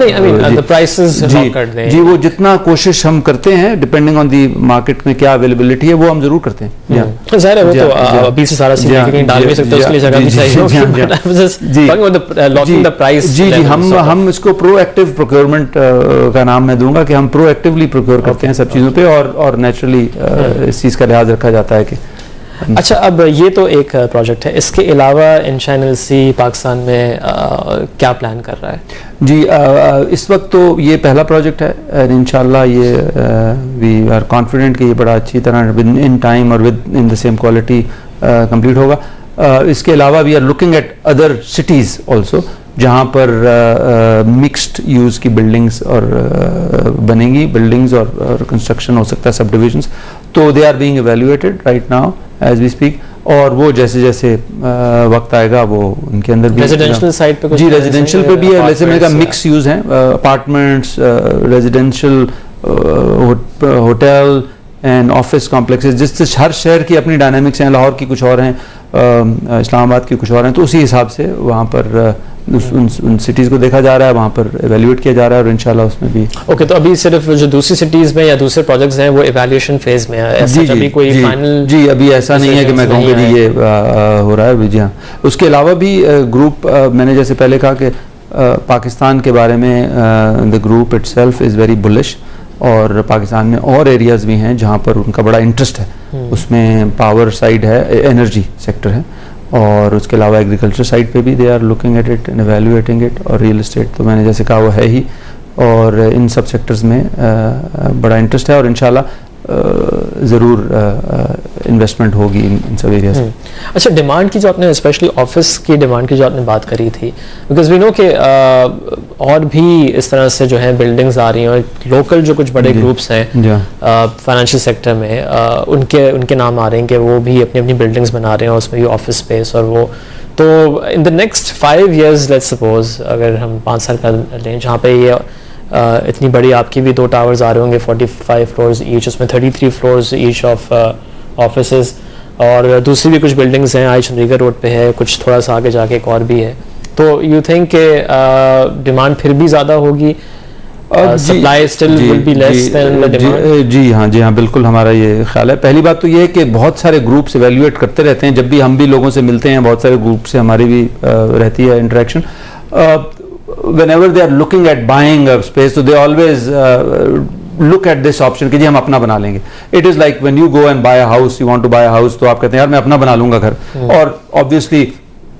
जी वो जितना कोशिश हम करते हैं डिपेंडिंग ऑन दी मार्केट में क्या अवेलेबिलिटी है वो हम जरूर करते हैं। ज़ाहिर है वो तो अभी से सारा सीन डाल भी सकते हैं, उसके लिए जगह भी चाहिए। जी हम इसको प्रोएक्टिव प्रोक्योरमेंट का नाम मैं दूंगा कि हम प्रोएक्टिवली प्रोक्योर करते हैं सब चीज़ों पे और नेचुरली इस चीज़ का लिहाज रखा जाता है कि अच्छा। अब ये तो एक प्रोजेक्ट है, इसके अलावा इंशाअल्लाह एनएलसी पाकिस्तान में क्या प्लान कर रहा है? जी इस वक्त तो ये पहला प्रोजेक्ट है, इंशाअल्लाह ये वी आर कॉन्फिडेंट कि ये बड़ा अच्छी तरह विद इन टाइम और within the same quality complete होगा। इसके अलावा we are looking at other cities also जहाँ पर मिक्स्ड यूज़ की बिल्डिंग्स और बनेंगी, बिल्डिंग्स और कंस्ट्रक्शन हो सकता है सब डिविजन्स, तो they are being evaluated right now as we speak, और वो जैसे जैसे वक्त आएगा वो उनके अंदर भी रेजिडेंशियल साइड पे जी रेजिडेंशियल पे भी है, जैसे मैंने कहा मिक्स यूज़ हैं, apartments, residential, hotel and office complexes, जिससे हर शहर की अपनी डायनामिक्स हैं, लाहौर की कुछ और हैं, इस्लामाबाद की कुछ और हैं, तो उसी हिसाब से वहाँ पर उन सिटीज़ को देखा जा रहा है, वहाँ पर एवेल्यूएट किया जा रहा है और इंशाल्लाह उसमें भी। ओके, तो अभी सिर्फ जो दूसरी सिटीज़ में या दूसरे प्रोजेक्ट्स हैं वो एवेल्यूएशन फेज में है, ऐसा अभी कोई फाइनल? जी, अभी ऐसा नहीं है कि मैं कहूँगा कि ये हो रहा है। जी हाँ, उसके अलावा भी ग्रुप, मैंने जैसे पहले कहा कि पाकिस्तान के बारे में the group itself is very bullish, और पाकिस्तान में और एरियाज़ भी हैं जहाँ पर उनका बड़ा इंटरेस्ट है। उसमें पावर साइड है, एनर्जी सेक्टर है, और उसके अलावा एग्रीकल्चर साइड पे भी they are looking at it and evaluating it, और रियल एस्टेट तो मैंने जैसे कहा वो है ही, और इन सब सेक्टर्स में बड़ा इंटरेस्ट है, और इंशाल्लाह ज़रूर इन्वेस्टमेंट होगी इन सब एरियाज में। अच्छा, डिमांड की जो आपने स्पेशली ऑफिस की डिमांड की जो आपने बात करी थी, बिकॉज वी नो कि और भी इस तरह से जो है बिल्डिंग्स आ रही हैं, और लोकल जो कुछ बड़े ग्रुप्स हैं फाइनेंशियल सेक्टर में, उनके नाम आ रहे हैं कि वो भी अपनी अपनी बिल्डिंग्स बना रहे हैं, उसमें भी ऑफिस स्पेस, और वो तो in the next 5 years let's suppose अगर हम 5 साल का लें, जहाँ पे ये इतनी बड़ी आपकी भी 2 टावर्स आ रहे होंगे 45 फ्लोर्स ईच, उसमें 33 फ्लोर्स ईच ऑफ ऑफिसेस, और दूसरी भी कुछ बिल्डिंग्स हैं, आई चंडीगढ़ रोड पे है, कुछ थोड़ा सा आगे जाके एक और भी है, तो यू थिंक के डिमांड फिर भी ज़्यादा होगी, supply still will be less than the demand? जी हाँ, बिल्कुल हमारा ये ख्याल है। पहली बात तो ये है कि बहुत सारे ग्रुप्स एवेल्यूएट करते रहते हैं, जब भी हम भी लोगों से मिलते हैं, बहुत सारे ग्रुप से हमारी भी रहती है interaction. whenever they are looking at buying a space, so they always look at this option कि जी हम अपना बना लेंगे। It is like when you go and buy a house, you want to buy a house, तो आप कहते हैं यार मैं अपना बना लूंगा घर, और obviously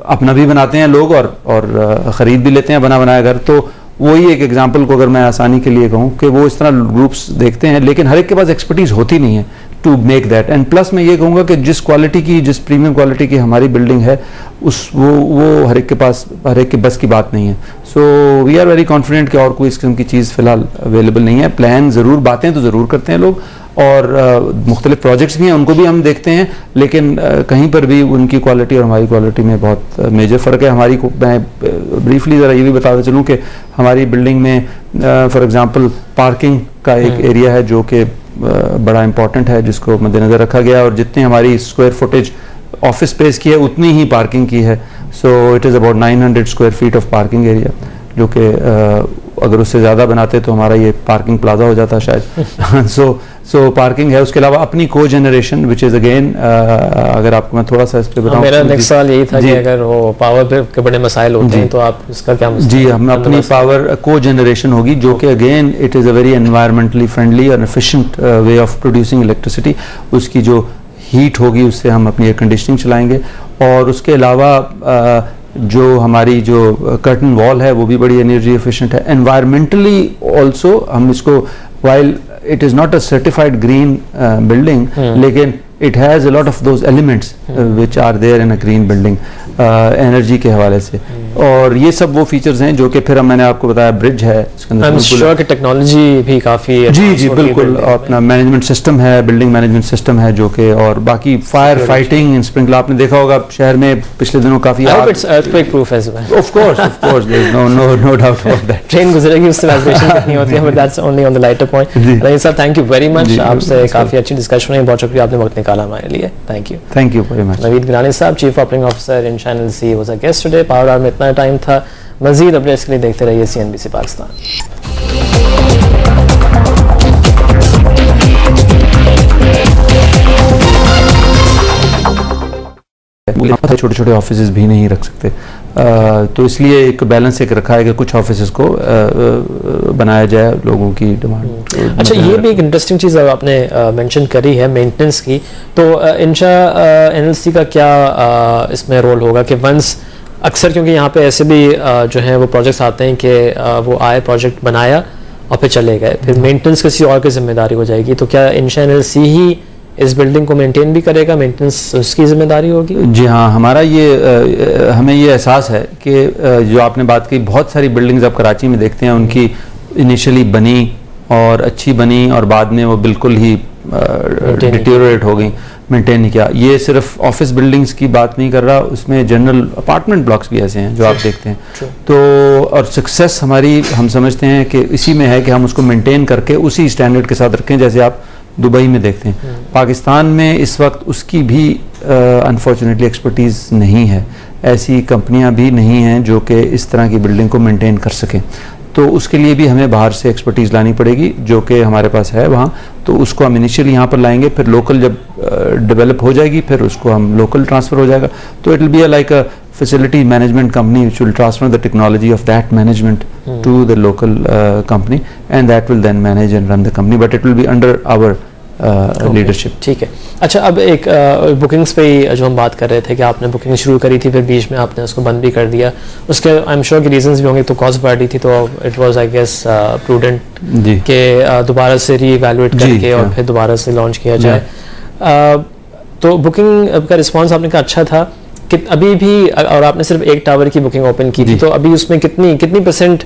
अपना भी बनाते हैं लोग और ख़रीद भी लेते हैं बना बनाया घर। तो वही एक एग्जांपल को अगर मैं आसानी के लिए कहूँ कि वो इस तरह ग्रुप्स देखते हैं, लेकिन हर एक के पास एक्सपर्टीज होती नहीं है to make that. And plus मैं ये कहूँगा कि जिस क्वालिटी की, जिस प्रीमियम क्वालिटी की हमारी बिल्डिंग है, वो हर एक के पास, हर एक के बस की बात नहीं है। So we are very confident कि और कोई इस किस्म की चीज़ फिलहाल अवेलेबल नहीं है। प्लान ज़रूर, बातें तो ज़रूर करते हैं लोग, और मुख्तलिफ प्रोजेक्ट्स भी हैं, उनको भी हम देखते हैं, लेकिन कहीं पर भी उनकी क्वालिटी और हमारी क्वालिटी में बहुत मेजर फ़र्क है। हमारी को मैं ब्रीफली ज़रा ये भी बताता चलूँ कि हमारी बिल्डिंग में फॉर एग्ज़ाम्पल पार्किंग का एक एरिया है जो कि बड़ा इंपॉर्टेंट है, जिसको मद्देनज़र रखा गया, और जितनी हमारी स्क्वायर फुटेज ऑफिस स्पेस की है उतनी ही पार्किंग की है। सो it is about 900 square feet of parking area, जो कि अगर उससे ज़्यादा बनाते तो हमारा ये पार्किंग प्लाजा हो जाता शायद। सो पार्किंग है। उसके अलावा अपनी को जनरेशन विच इज़ अगेन, अगर आपको मैं थोड़ा सा इस पर बताऊँ, मेरा नेक्स्ट सवाल यही था कि अगर वो पावर के बड़े मसाइल होते हैं तो आप इसका क्या? जी, हम अपनी पावर को जनरेशन होगी, जो कि again it is a very environmentally friendly और efficient way of producing electricity. उसकी जो हीट होगी उससे हम अपनी एयर कंडीशनिंग चलाएंगे, और उसके अलावा जो हमारी जो कर्टन वॉल है वो भी बड़ी एनर्जी एफिशिएंट है। एनवायरमेंटली ऑल्सो हम इसको, while it is not a certified green building, लेकिन it has a lot of those elements which are there in a green building energy के हवाले से। और ये सब वो फीचर्स हैं जो कि फिर मैंने आपको बताया ब्रिज है, उसके अंदर टेक्नोलॉजी भी काफ़ी जी बिल्कुल, अपना मैनेजमेंट सिस्टम है, बिल्डिंग मैनेजमेंट सिस्टम है जो कि, और बाकी फायर फाइटिंग स्प्रिंकलर आपने देखा होगा शहर में पिछले दिनों काफ़ी earthquake proof as well. Of course there is no doubt about that. Train गुजरेगी उससे वाइब्रेशन नहीं होती है, but that's only on the lighter point. रहीम साहब, थैंक यू वेरी मच, आपसे काफ़ी अच्छी डिस्कशन हुई, बहुत शुक्रिया आपने वक्त निकाला हमारे लिए। Thank you very much. Naveed Gilani साहब, chief operating officer in channel C, was a guest today. Power hour में इतना टाइम था। मज़ीद अपडेट्स के लिए देखते रहिए CNBC पाकिस्तान। छोटे छोटे ऑफिस भी नहीं रख सकते, तो इसलिए एक बैलेंस एक रखा है कि कुछ ऑफिस को बनाया जाए लोगों की डिमांड। अच्छा, ये भी एक इंटरेस्टिंग चीज़ आपने मेंशन करी है मेंटेनेंस की, तो NLC का क्या इसमें रोल होगा कि वंस अक्सर, क्योंकि यहाँ पे ऐसे भी जो है वो प्रोजेक्ट्स आते हैं कि वो आए, प्रोजेक्ट बनाया और फिर चले गए, फिर मेंटेनेंस किसी और की जिम्मेदारी हो जाएगी, तो क्या NLC ही इस बिल्डिंग को मेंटेन भी करेगा, मेंटेनेंस उसकी जिम्मेदारी होगी? जी हाँ, हमारा ये हमें ये एहसास है कि जो आपने बात की, बहुत सारी बिल्डिंग्स आप कराची में देखते हैं, उनकी इनिशियली बनी और अच्छी बनी और बाद में वो बिल्कुल ही डिटेरियोरेट हो गई, मेंटेन नहीं किया। ये सिर्फ ऑफिस बिल्डिंग्स की बात नहीं कर रहा, उसमें जनरल अपार्टमेंट ब्लॉक्स भी ऐसे हैं जो आप देखते हैं। तो और सक्सेस हमारी, हम समझते हैं कि इसी में है कि हम उसको मेंटेन करके उसी स्टैंडर्ड के साथ रखें जैसे आप दुबई में देखते हैं। पाकिस्तान में इस वक्त उसकी भी अनफॉर्चुनेटली एक्सपर्टीज़ नहीं है, ऐसी कंपनियां भी नहीं हैं जो कि इस तरह की बिल्डिंग को मेंटेन कर सकें। तो उसके लिए भी हमें बाहर से एक्सपर्टीज़ लानी पड़ेगी जो कि हमारे पास है वहाँ, तो उसको हम इनिशियली यहाँ पर लाएंगे, फिर लोकल जब डेवलप हो जाएगी फिर उसको हम लोकल ट्रांसफ़र हो जाएगा। तो it will be like a facility management company which will transfer the technology of that management to the local company, and that will then manage and run the company, but it will be under our leadership. ठीक है। अच्छा, अब एक bookings पे जो हम बात कर रहे थे कि आपने बुकिंग शुरू करी थी, फिर बीच में आपने उसको बंद भी कर दिया, उसके आई एम श्योर कि रीजंस भी होंगे। तो कॉस्ट बढ़ रही थी, तो it was I guess prudent कि दोबारा से रीइवैल्यूएट करके और फिर दोबारा से लॉन्च किया जाए। तो बुकिंग का रिस्पॉन्स आपने कहा अच्छा था कि अभी भी, और आपने सिर्फ एक टावर की बुकिंग ओपन की थी, तो अभी उसमें कितनी परसेंट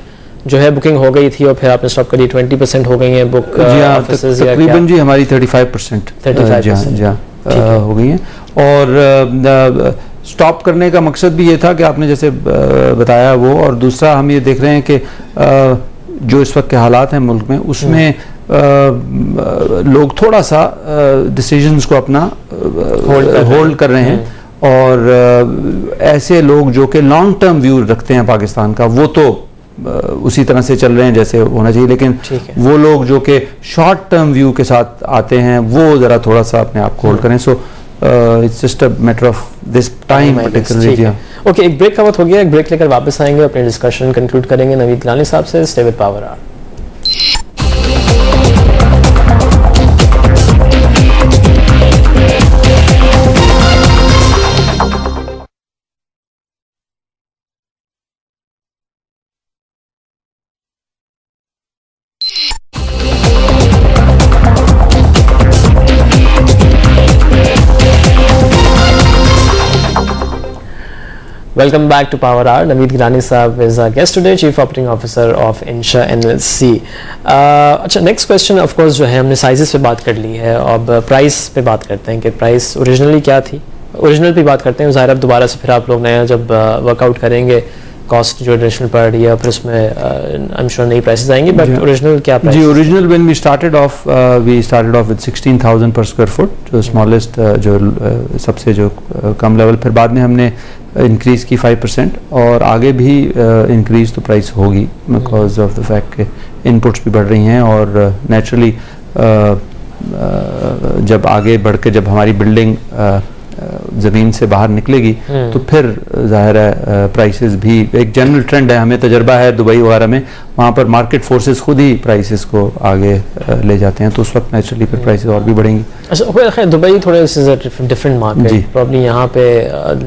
जो है बुकिंग हो गई थी और फिर आपने स्टॉप करी? 20% हो गई है बुक ऑफिसेज? तकरीबन जी हमारी 35% हो गई हैं। और स्टॉप करने का मकसद भी ये था कि आपने जैसे बताया वो, और दूसरा हम ये देख रहे हैं कि जो इस वक्त के हालात हैं मुल्क में, उसमें लोग थोड़ा सा डिसीजंस को अपना होल्ड कर रहे हैं, और ऐसे लोग जो कि लॉन्ग टर्म व्यू रखते हैं पाकिस्तान का, वो तो उसी तरह से चल रहे हैं जैसे होना चाहिए, लेकिन वो लोग जो कि शॉर्ट टर्म व्यू के साथ आते हैं वो ज़रा थोड़ा सा अपने आप को होल्ड करें। So it's just a matter of this time particularly. Okay, एक ब्रेक का वक्त हो गया, एक ब्रेक लेकर वापस आएंगे, अपने डिस्कशन कंक्लूड करेंगे नवीद गिलानी साहब से। Stay with power hour. Welcome back to Power Hour. Naveed Gilani साहब is our guest today, Chief Operating Officer of Insha NLC. अच्छा, नेक्स्ट क्वेश्चन ऑफ कोर्स जो है, हमने साइजेस पे बात कर ली है, अब प्राइस पे बात करते हैं कि प्राइस ओरिजिनली क्या थी। ओरिजिनल पे बात करते हैं, ज़ाहिर अब दोबारा से फिर आप लोग नया जब वर्कआउट करेंगे कॉस्ट जो एडिशनल पड़ रही है, फिर उसमें आई एम श्योर नई प्राइसेस आएंगे, बट ओरिजिनल क्या प्राइस? जी, original when we started off with 16,000 per square foot, जो स्मॉलेस्ट जो सबसे जो कम लेवल, फिर बाद में हमने इंक्रीज़ की 5%, और आगे भी इंक्रीज़ तो प्राइस होगी बिकॉज ऑफ द फैक्ट कि इनपुट्स भी बढ़ रही हैं, और नेचुरली जब आगे बढ़ के जब हमारी बिल्डिंग ज़मीन से बाहर निकलेगी तो फिर ज़ाहिर है प्राइसेस भी, एक जनरल ट्रेंड है, हमें तजर्बा है दुबई वगैरह में, वहाँ पर मार्केट फोर्सेस खुद ही प्राइसेस को आगे ले जाते हैं, तो उस वक्त नेचुरली फिर प्राइसेस और भी बढ़ेंगी। अच्छा, दुबई थोड़े डिफरेंट मार्केट, प्रॉब्लम यहाँ पे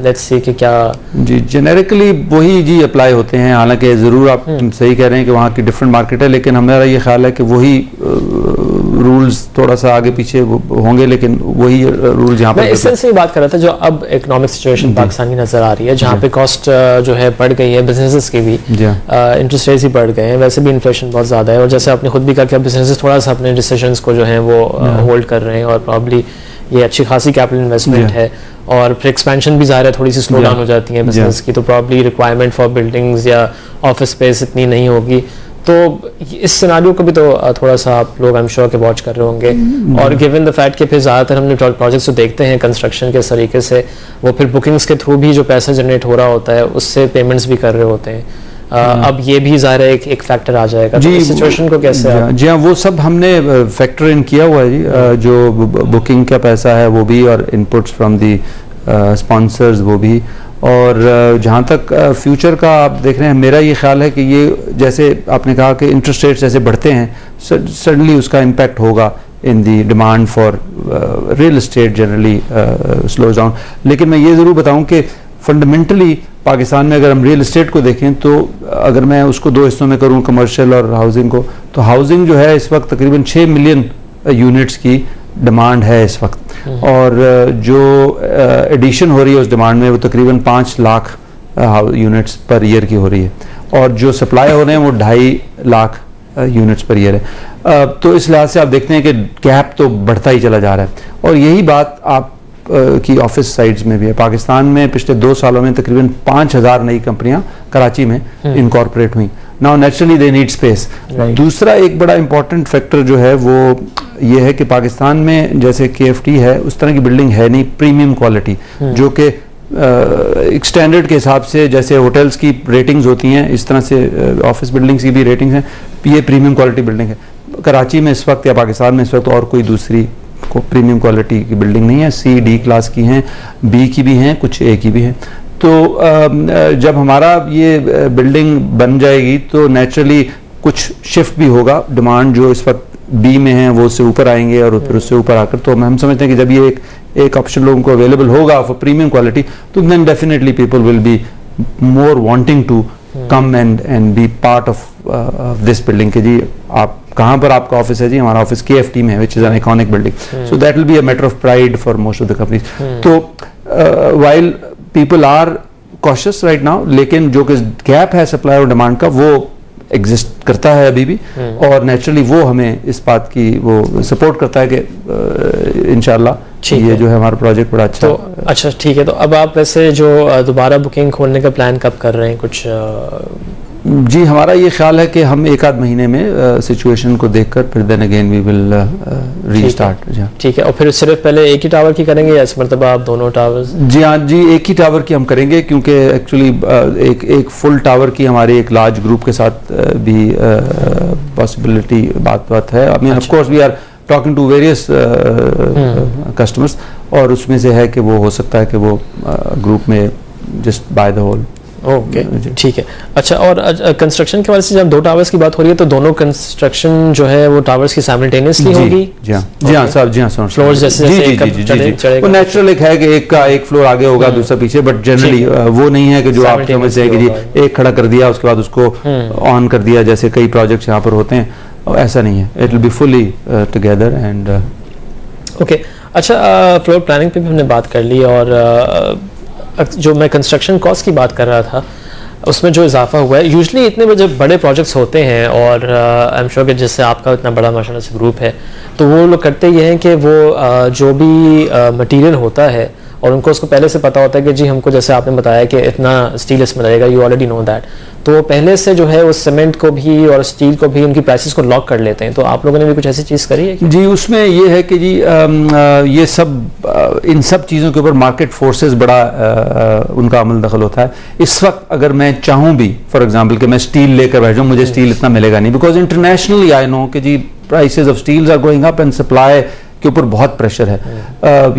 लेट्स सी कि क्या जी जेनेरिकली वही जी अप्लाई होते हैं, हालांकि ज़रूर आप सही कह रहे हैं कि वहाँ की डिफरेंट मार्केट है, लेकिन हमारा ये ख्याल है कि वही रूल्स थोड़ा सा आगे पीछे होंगे, लेकिन वही रूल्स यहाँ पर। इस सेंस में बात कर रहा था, जो अब इकोनॉमिक सिचुएशन पाकिस्तान की नजर आ रही है, जहाँ पे कॉस्ट जो है बढ़ गई है, बिजनेसेस की भी इंटरेस्ट रेट्स ही बढ़ गए हैं, वैसे भी इन्फ्लेशन बहुत ज़्यादा है, और जैसे आपने खुद भी कहा कि बिजनेसेस थोड़ा सा अपने डिसीजंस को जो है वो होल्ड कर रहे हैं, और प्रॉब्ली ये अच्छी खासी कैपिटल इन्वेस्टमेंट है, और फिर एक्सपेंशन भी ज़ाहिर है थोड़ी सी स्लो डाउन हो जाती है बिजनेस की, तो प्रॉब्ली रिक्वायरमेंट फॉर बिल्डिंग्स या ऑफिस स्पेस इतनी नहीं होगी। तो इस सिनारियो को भी तो थोड़ा सा आप लोग आई एम श्योर के वॉच कर रहे होंगे, और गिवन द फैक्ट कि फिर ज़्यादातर हमने प्रोजेक्ट्स जो देखते हैं कंस्ट्रक्शन के इस तरीके से, वो फिर बुकिंग्स के थ्रू भी जो पैसा जनरेट हो रहा होता है उससे पेमेंट्स भी कर रहे होते हैं, अब ये भी ज़ाहिर है एक फैक्टर आ जाएगा। जी, तो सिचुएशन को कैसे? जी हाँ, वो सब हमने फैक्टर इन किया हुआ है जी, जो बुकिंग का पैसा है वो भी, और इनपुट्स फ्रॉम दी स्पॉन्सर्स वो भी, और जहाँ तक फ्यूचर का आप देख रहे हैं, मेरा ये ख्याल है कि ये जैसे आपने कहा कि इंटरेस्ट रेट्स जैसे बढ़ते हैं, सडनली उसका इम्पैक्ट होगा in the demand for real estate generally slows down. लेकिन मैं ये ज़रूर बताऊँ कि फंडामेंटली पाकिस्तान में अगर हम रियल एस्टेट को देखें, तो अगर मैं उसको दो हिस्सों में करूँ, कमर्शियल और हाउसिंग को, तो हाउसिंग जो है इस वक्त तकरीबन 6 मिलियन यूनिट्स की डिमांड है इस वक्त, और जो एडिशन हो रही है उस डिमांड में वो तकरीबन 5 लाख यूनिट्स पर ईयर की हो रही है, और जो सप्लाई हो रहे हैं वो 2.5 लाख यूनिट्स पर ईयर है। तो इस लिहाज से आप देखते हैं कि गैप तो बढ़ता ही चला जा रहा है, और यही बात आप की ऑफिस साइड्स में भी है। पाकिस्तान में पिछले 2 सालों में तकरीबन 5,000 नई कंपनियां कराची में इनकॉर्पोरेट हुई। Now naturally they need space. दूसरा एक बड़ा इंपॉर्टेंट फैक्टर जो है वो ये है कि पाकिस्तान में जैसे KFT है उस तरह की बिल्डिंग है नहीं प्रीमियम क्वालिटी, जो कि एक स्टैंडर्ड के हिसाब से, जैसे होटल्स की रेटिंग्स होती हैं इस तरह से ऑफिस बिल्डिंग्स की भी रेटिंग्स हैं। ये प्रीमियम क्वालिटी बिल्डिंग है। कराची में इस वक्त या पाकिस्तान में इस वक्त और कोई दूसरी को प्रीमियम क्वालिटी की बिल्डिंग नहीं है। सी डी क्लास की हैं, बी की भी हैं, कुछ ए की भी हैं। तो जब हमारा ये बिल्डिंग बन जाएगी तो नेचुरली कुछ शिफ्ट भी होगा। डिमांड जो इस वक्त बी में है वो उससे ऊपर आएंगे और फिर उससे ऊपर आकर, तो हम समझते हैं कि जब ये एक ऑप्शन लोगों को अवेलेबल होगा फॉर प्रीमियम क्वालिटी, तो then definitely people will be more wanting to come and be part of this building. के जी आप कहाँ पर आपका ऑफिस है? जी हमारा ऑफिस KFT में है, which is an iconic building, so that will be a matter of pride for most of the companies. तो while people are cautious right now, लेकिन जो कि गैप है सप्लाई और डिमांड का वो एग्जिस्ट करता है अभी भी, और नेचुरली वो हमें इस बात की वो सपोर्ट करता है कि इंशाल्लाह ये जो है हमारा प्रोजेक्ट बड़ा अच्छा। तो अच्छा ठीक है, तो अब आप वैसे जो दोबारा बुकिंग खोलने का प्लान कब कर रहे हैं कुछ? जी हमारा ये ख्याल है कि हम एक आध महीने में सिचुएशन को देखकर फिर then again we will restart. ठीक है, और फिर सिर्फ पहले एक ही टावर की करेंगे या इस मतलब आप दोनों टावर्स? जी हाँ जी, एक ही टावर की हम करेंगे, क्योंकि एक्चुअली एक फुल टावर की हमारे एक लार्ज ग्रुप के साथ भी पॉसिबिलिटी बात है। I mean of course we are talking to various customers, और उसमें से है कि वो हो सकता है कि वो ग्रुप में just by the whole. Okay ठीक है। अच्छा, और कंस्ट्रक्शन के वजह से जब दो टावर्स की बात हो रही है तो दोनों कंस्ट्रक्शन जो है वो टावर्स की साइमल्टेनियसली होगी? जी हाँ सर, जी हाँ सर, फ्लोर जैसे वो नेचुरल एक है कि एक का एक फ्लोर आगे होगा दूसरा पीछे, बट जनरली वो नहीं है कि जो आप समझते हैं कि जी एक खड़ा कर दिया उसके बाद उसको ऑन कर दिया, जैसे कई प्रोजेक्ट्स यहाँ पर होते हैं, ऐसा नहीं है। It will be fully together and okay. अच्छा, फ्लोर प्लानिंग पे भी हमने बात कर ली, और जो मैं कंस्ट्रक्शन कॉस्ट की बात कर रहा था उसमें जो इजाफा हुआ है, यूजुअली इतने जब बड़े प्रोजेक्ट्स होते हैं, और आई एम श्योर कि जिससे आपका इतना बड़ा माशाल्लाह से ग्रुप है, तो वो लोग करते ये हैं कि वो जो भी मटेरियल होता है और उनको उसको पहले से पता होता है कि जी हमको, जैसे आपने बताया कि इतना स्टील इसमें लगेगा, यू ऑलरेडी नो दैट, तो पहले से जो है उस सीमेंट को भी और स्टील को भी उनकी प्राइसेस को लॉक कर लेते हैं। तो आप लोगों ने भी कुछ ऐसी चीज़ करी है? जी उसमें ये है कि जी ये सब इन सब चीज़ों के ऊपर मार्केट फोर्सेस बड़ा उनका अमल दखल होता है। इस वक्त अगर मैं चाहूँ भी फॉर एग्जांपल कि मैं स्टील लेकर बैठ जाऊँ, मुझे स्टील इतना मिलेगा नहीं, बिकॉज इंटरनेशनली आई नो कि जी prices of steels are going up and supply के ऊपर बहुत प्रेशर है।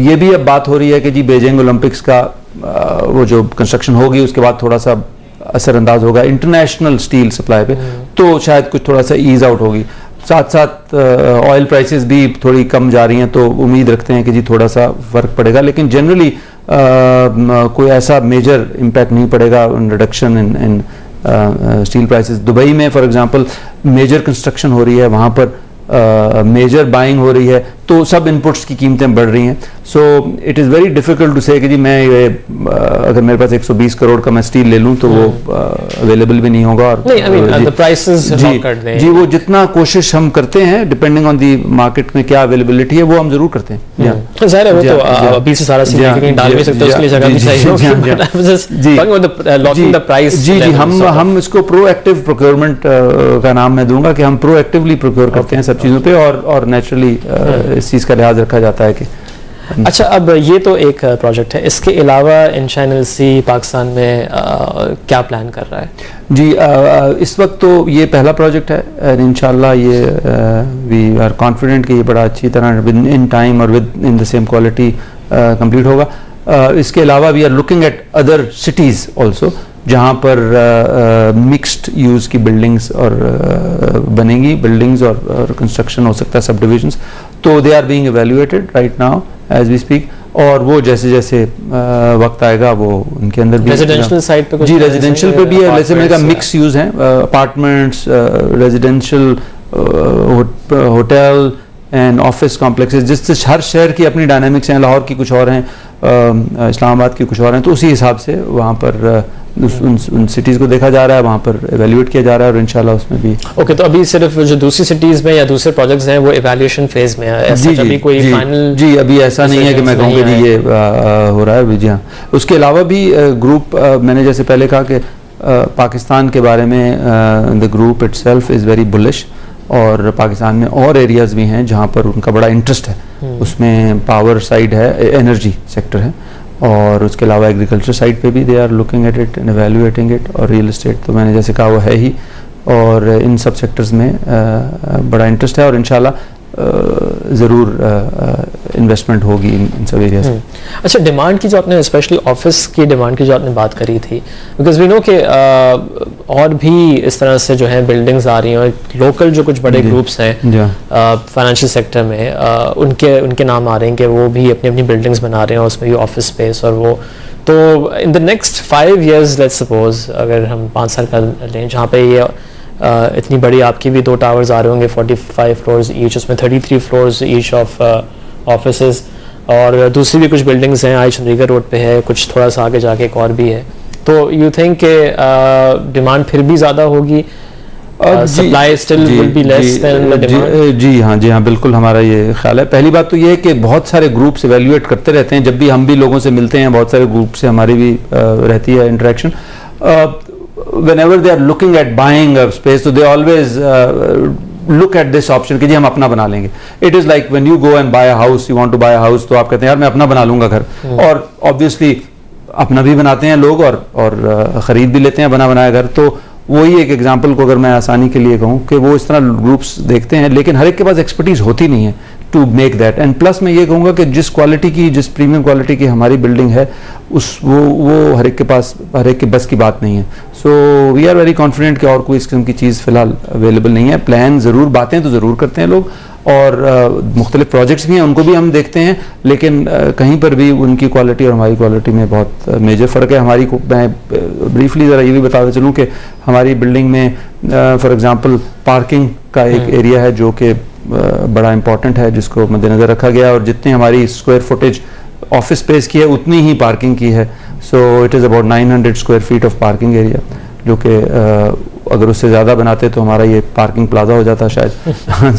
ये भी अब बात हो रही है कि जी बीजिंग ओलंपिक्स का वो जो कंस्ट्रक्शन होगी उसके बाद थोड़ा सा असरअंदाज होगा इंटरनेशनल स्टील सप्लाई पे, तो शायद कुछ थोड़ा सा ईज आउट होगी। साथ साथ ऑयल प्राइसेस भी थोड़ी कम जा रही हैं, तो उम्मीद रखते हैं कि जी थोड़ा सा फर्क पड़ेगा, लेकिन जनरली कोई ऐसा मेजर इम्पैक्ट नहीं पड़ेगा reduction in steel prices. Dubai में फॉर एग्जांपल मेजर कंस्ट्रक्शन हो रही है, वहाँ पर मेजर बाइंग हो रही है, तो सब इनपुट्स की कीमतें बढ़ रही हैं। So it is very difficult to say कि जी मैं ये अगर मेरे पास 120 करोड़ का मैं स्टील ले लूँ तो वो अवेलेबल भी नहीं होगा। और जी वो जितना कोशिश हम करते हैं डिपेंडिंग ऑन दी मार्केट में क्या अवेलेबिलिटी है वो हम जरूर करते हैं। ज़ाहिर है वो तो अभी से सारा डाल भी सकते हैं, उसके लिए जगह भी चाहिए। जी हम इसको प्रोएक्टिव प्रोक्योरमेंट का नाम मैं दूंगा कि हम प्रोएक्टिवली प्रोक्योर करते हैं सब चीज़ों पे, और नेचुरली इस चीज़ का लिहाज रखा जाता है कि अच्छा। अब ये तो एक प्रोजेक्ट है, इसके अलावा इंशाअल्लाह एनएलसी पाकिस्तान में क्या प्लान कर रहा है? जी इस वक्त तो ये पहला प्रोजेक्ट है, इंशाअल्लाह ये वी आर कॉन्फिडेंट कि ये बड़ा अच्छी तरह विद इन टाइम और within the same quality complete होगा। इसके अलावा we are looking at other cities also जहाँ पर मिक्स्ड यूज़ की बिल्डिंग्स और बनेंगी, बिल्डिंग्स और कंस्ट्रक्शन हो सकता है सब डिविजन्स, तो they are being evaluated right now as we speak, और वो जैसे जैसे वक्त आएगा वो उनके अंदर भी रेजिडेंशियल साइड पे जी रेजिडेंशियल पे भी है, जैसे मैंने कहा मिक्स यूज़ हैं, apartments, residential, hotel and office complexes, जिससे हर शहर की अपनी डायनामिक्स हैं, लाहौर की कुछ और हैं, इस्लामाबाद की कुछ और हैं, तो उसी हिसाब से वहाँ पर उन सिटीज़ को देखा जा रहा है, वहाँ पर एवेल्यूएट किया जा रहा है, और इंशाल्लाह उसमें भी ओके। तो अभी सिर्फ जो दूसरी सिटीज़ में या दूसरे प्रोजेक्ट्स हैं वो एवेल्यूएशन फेज में है, ऐसा अभी कोई फाइनल? जी अभी ऐसा नहीं है कि मैं कहूँ कि ये हो रहा है। जी हाँ, उसके अलावा भी ग्रुप मैंने जैसे पहले कहा कि पाकिस्तान के बारे में the group itself is very bullish, और पाकिस्तान में और एरियाज़ भी हैं जहाँ पर उनका बड़ा इंटरेस्ट है, उसमें पावर साइड है, एनर्जी सेक्टर है, और उसके अलावा एग्रीकल्चर साइड पे भी they are looking at it and evaluating it, और रियल एस्टेट तो मैंने जैसे कहा वो है ही, और इन सब सेक्टर्स में बड़ा इंटरेस्ट है और इंशाल्लाह ज़रूर इन्वेस्टमेंट होगी इन सब एरियाज। अच्छा, डिमांड की जो आपने स्पेशली ऑफिस की डिमांड की जो आपने बात करी थी, बिकॉज वी नो कि और भी इस तरह से जो है बिल्डिंग्स आ रही हैं, और लोकल जो कुछ बड़े ग्रुप्स हैं फाइनेंशियल सेक्टर में उनके नाम आ रहे हैं कि वो भी अपनी अपनी बिल्डिंग्स बना रहे हैं, उसमें भी ऑफिस स्पेस, और वो तो in the next 5 years let's suppose अगर हम 5 साल का लें, जहाँ पे ये इतनी बड़ी आपकी भी 2 टावर्स आ रहे होंगे 45 फ्लोर्स ईच, उसमें 33 फ्लोर्स ईच ऑफ ऑफिसेस, और दूसरी भी कुछ बिल्डिंग्स हैं, आई चंडीगढ़ रोड पे है, कुछ थोड़ा सा आगे जाके एक और भी है, तो यू थिंक के डिमांड फिर भी ज़्यादा होगी, supply still will be less than the demand? जी हाँ बिल्कुल हमारा ये ख्याल है। पहली बात तो ये है कि बहुत सारे ग्रुप्स इवेल्युएट करते रहते हैं, जब भी हम भी लोगों से मिलते हैं, बहुत सारे ग्रुप से हमारी भी रहती है interaction. whenever they are looking at buying a space, so they always look at this option कि जी हम अपना बना लेंगे। It is like when you go and buy a house, you want to buy a house, तो आप कहते हैं यार मैं अपना बना लूंगा घर, और obviously अपना भी बनाते हैं लोग और ख़रीद भी लेते हैं बना बनाया घर। तो वही एक एग्जांपल को अगर मैं आसानी के लिए कहूँ कि वो इस तरह ग्रुप्स देखते हैं, लेकिन हर एक के पास एक्सपर्टीज होती नहीं है to make that. And plus मैं ये कहूँगा कि जिस क्वालिटी की, जिस प्रीमियम क्वालिटी की हमारी बिल्डिंग है, वो हर एक के पास, हर एक के बस की बात नहीं है। So we are very confident कि और कोई इस किस्म की चीज़ फिलहाल अवेलेबल नहीं है। प्लान ज़रूर, बातें तो ज़रूर करते हैं लोग, और मुख्तलिफ प्रोजेक्ट्स भी हैं, उनको भी हम देखते हैं, लेकिन कहीं पर भी उनकी क्वालिटी और हमारी क्वालिटी में बहुत मेजर फ़र्क है। हमारी को मैं ब्रीफली ज़रा ये भी बताता चलूँ कि हमारी बिल्डिंग में फॉर एग्ज़ाम्पल पार्किंग का एक एरिया है जो कि बड़ा इंपॉर्टेंट है, जिसको मद्देनज़र रखा गया, और जितनी हमारी स्क्वायर फुटेज ऑफिस स्पेस की है उतनी ही पार्किंग की है। सो it is about 900 square feet of parking area, जो कि अगर उससे ज़्यादा बनाते तो हमारा ये पार्किंग प्लाजा हो जाता शायद।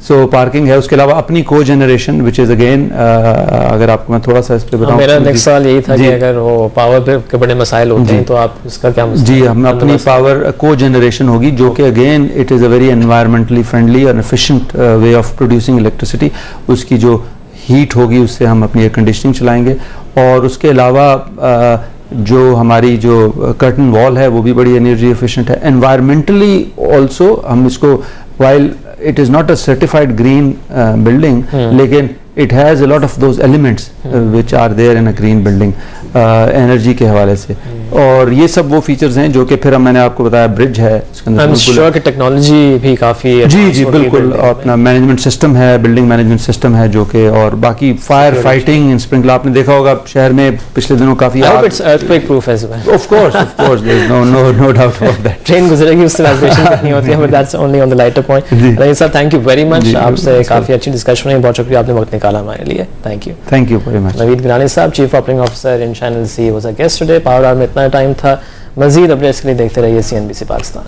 सो पार्किंग है। उसके अलावा अपनी को जनरेशन विच इज़ अगेन, अगर आपको मैं थोड़ा सा इस पर बताऊँ, मेरा नेक्स्ट सवाल यही था कि अगर वो पावर के बड़े मसाइल होते हैं तो आप इसका क्या? जी, हम अपनी पावर को जनरेशन होगी, जो कि again it is a very environmentally friendly और efficient way of producing electricity. उसकी जो हीट होगी उससे हम अपनी एयर कंडीशनिंग चलाएंगे, और उसके अलावा जो हमारी जो कर्टन वॉल है वो भी बड़ी एनर्जी एफिशिएंट है। एनवायरमेंटली ऑल्सो हम इसको, while it is not a certified green building, लेकिन it has a lot of those elements which are there in a green building energy के हवाले से। और ये सब वो फीचर्स हैं जो कि फिर मैंने आपको बताया ब्रिज है, उसके अंदर टेक्नोलॉजी भी काफ़ी जी बिल्कुल, अपना मैनेजमेंट सिस्टम है, बिल्डिंग मैनेजमेंट सिस्टम है जो कि, और बाकी फायर फाइटिंग स्प्रिंकलर आपने देखा होगा शहर में पिछले दिनों काफ़ी earthquake proof as well. Of course there is no doubt about that. Train गुजरेगी उससे वाइब्रेशन नहीं होती है, but that's only on the lighter point. रहीम साहब, थैंक यू वेरी मच, आपसे काफ़ी अच्छी डिस्कशन हुई, बहुत शुक्रिया आपने वक्त निकाला हमारे लिए, thank you very much. Naveed Gilani साहब, chief operating officer in channel C, was a guest today. Power hour में इतना टाइम था। मज़ीद अपडेट्स के लिए देखते रहिए CNBC पाकिस्तान।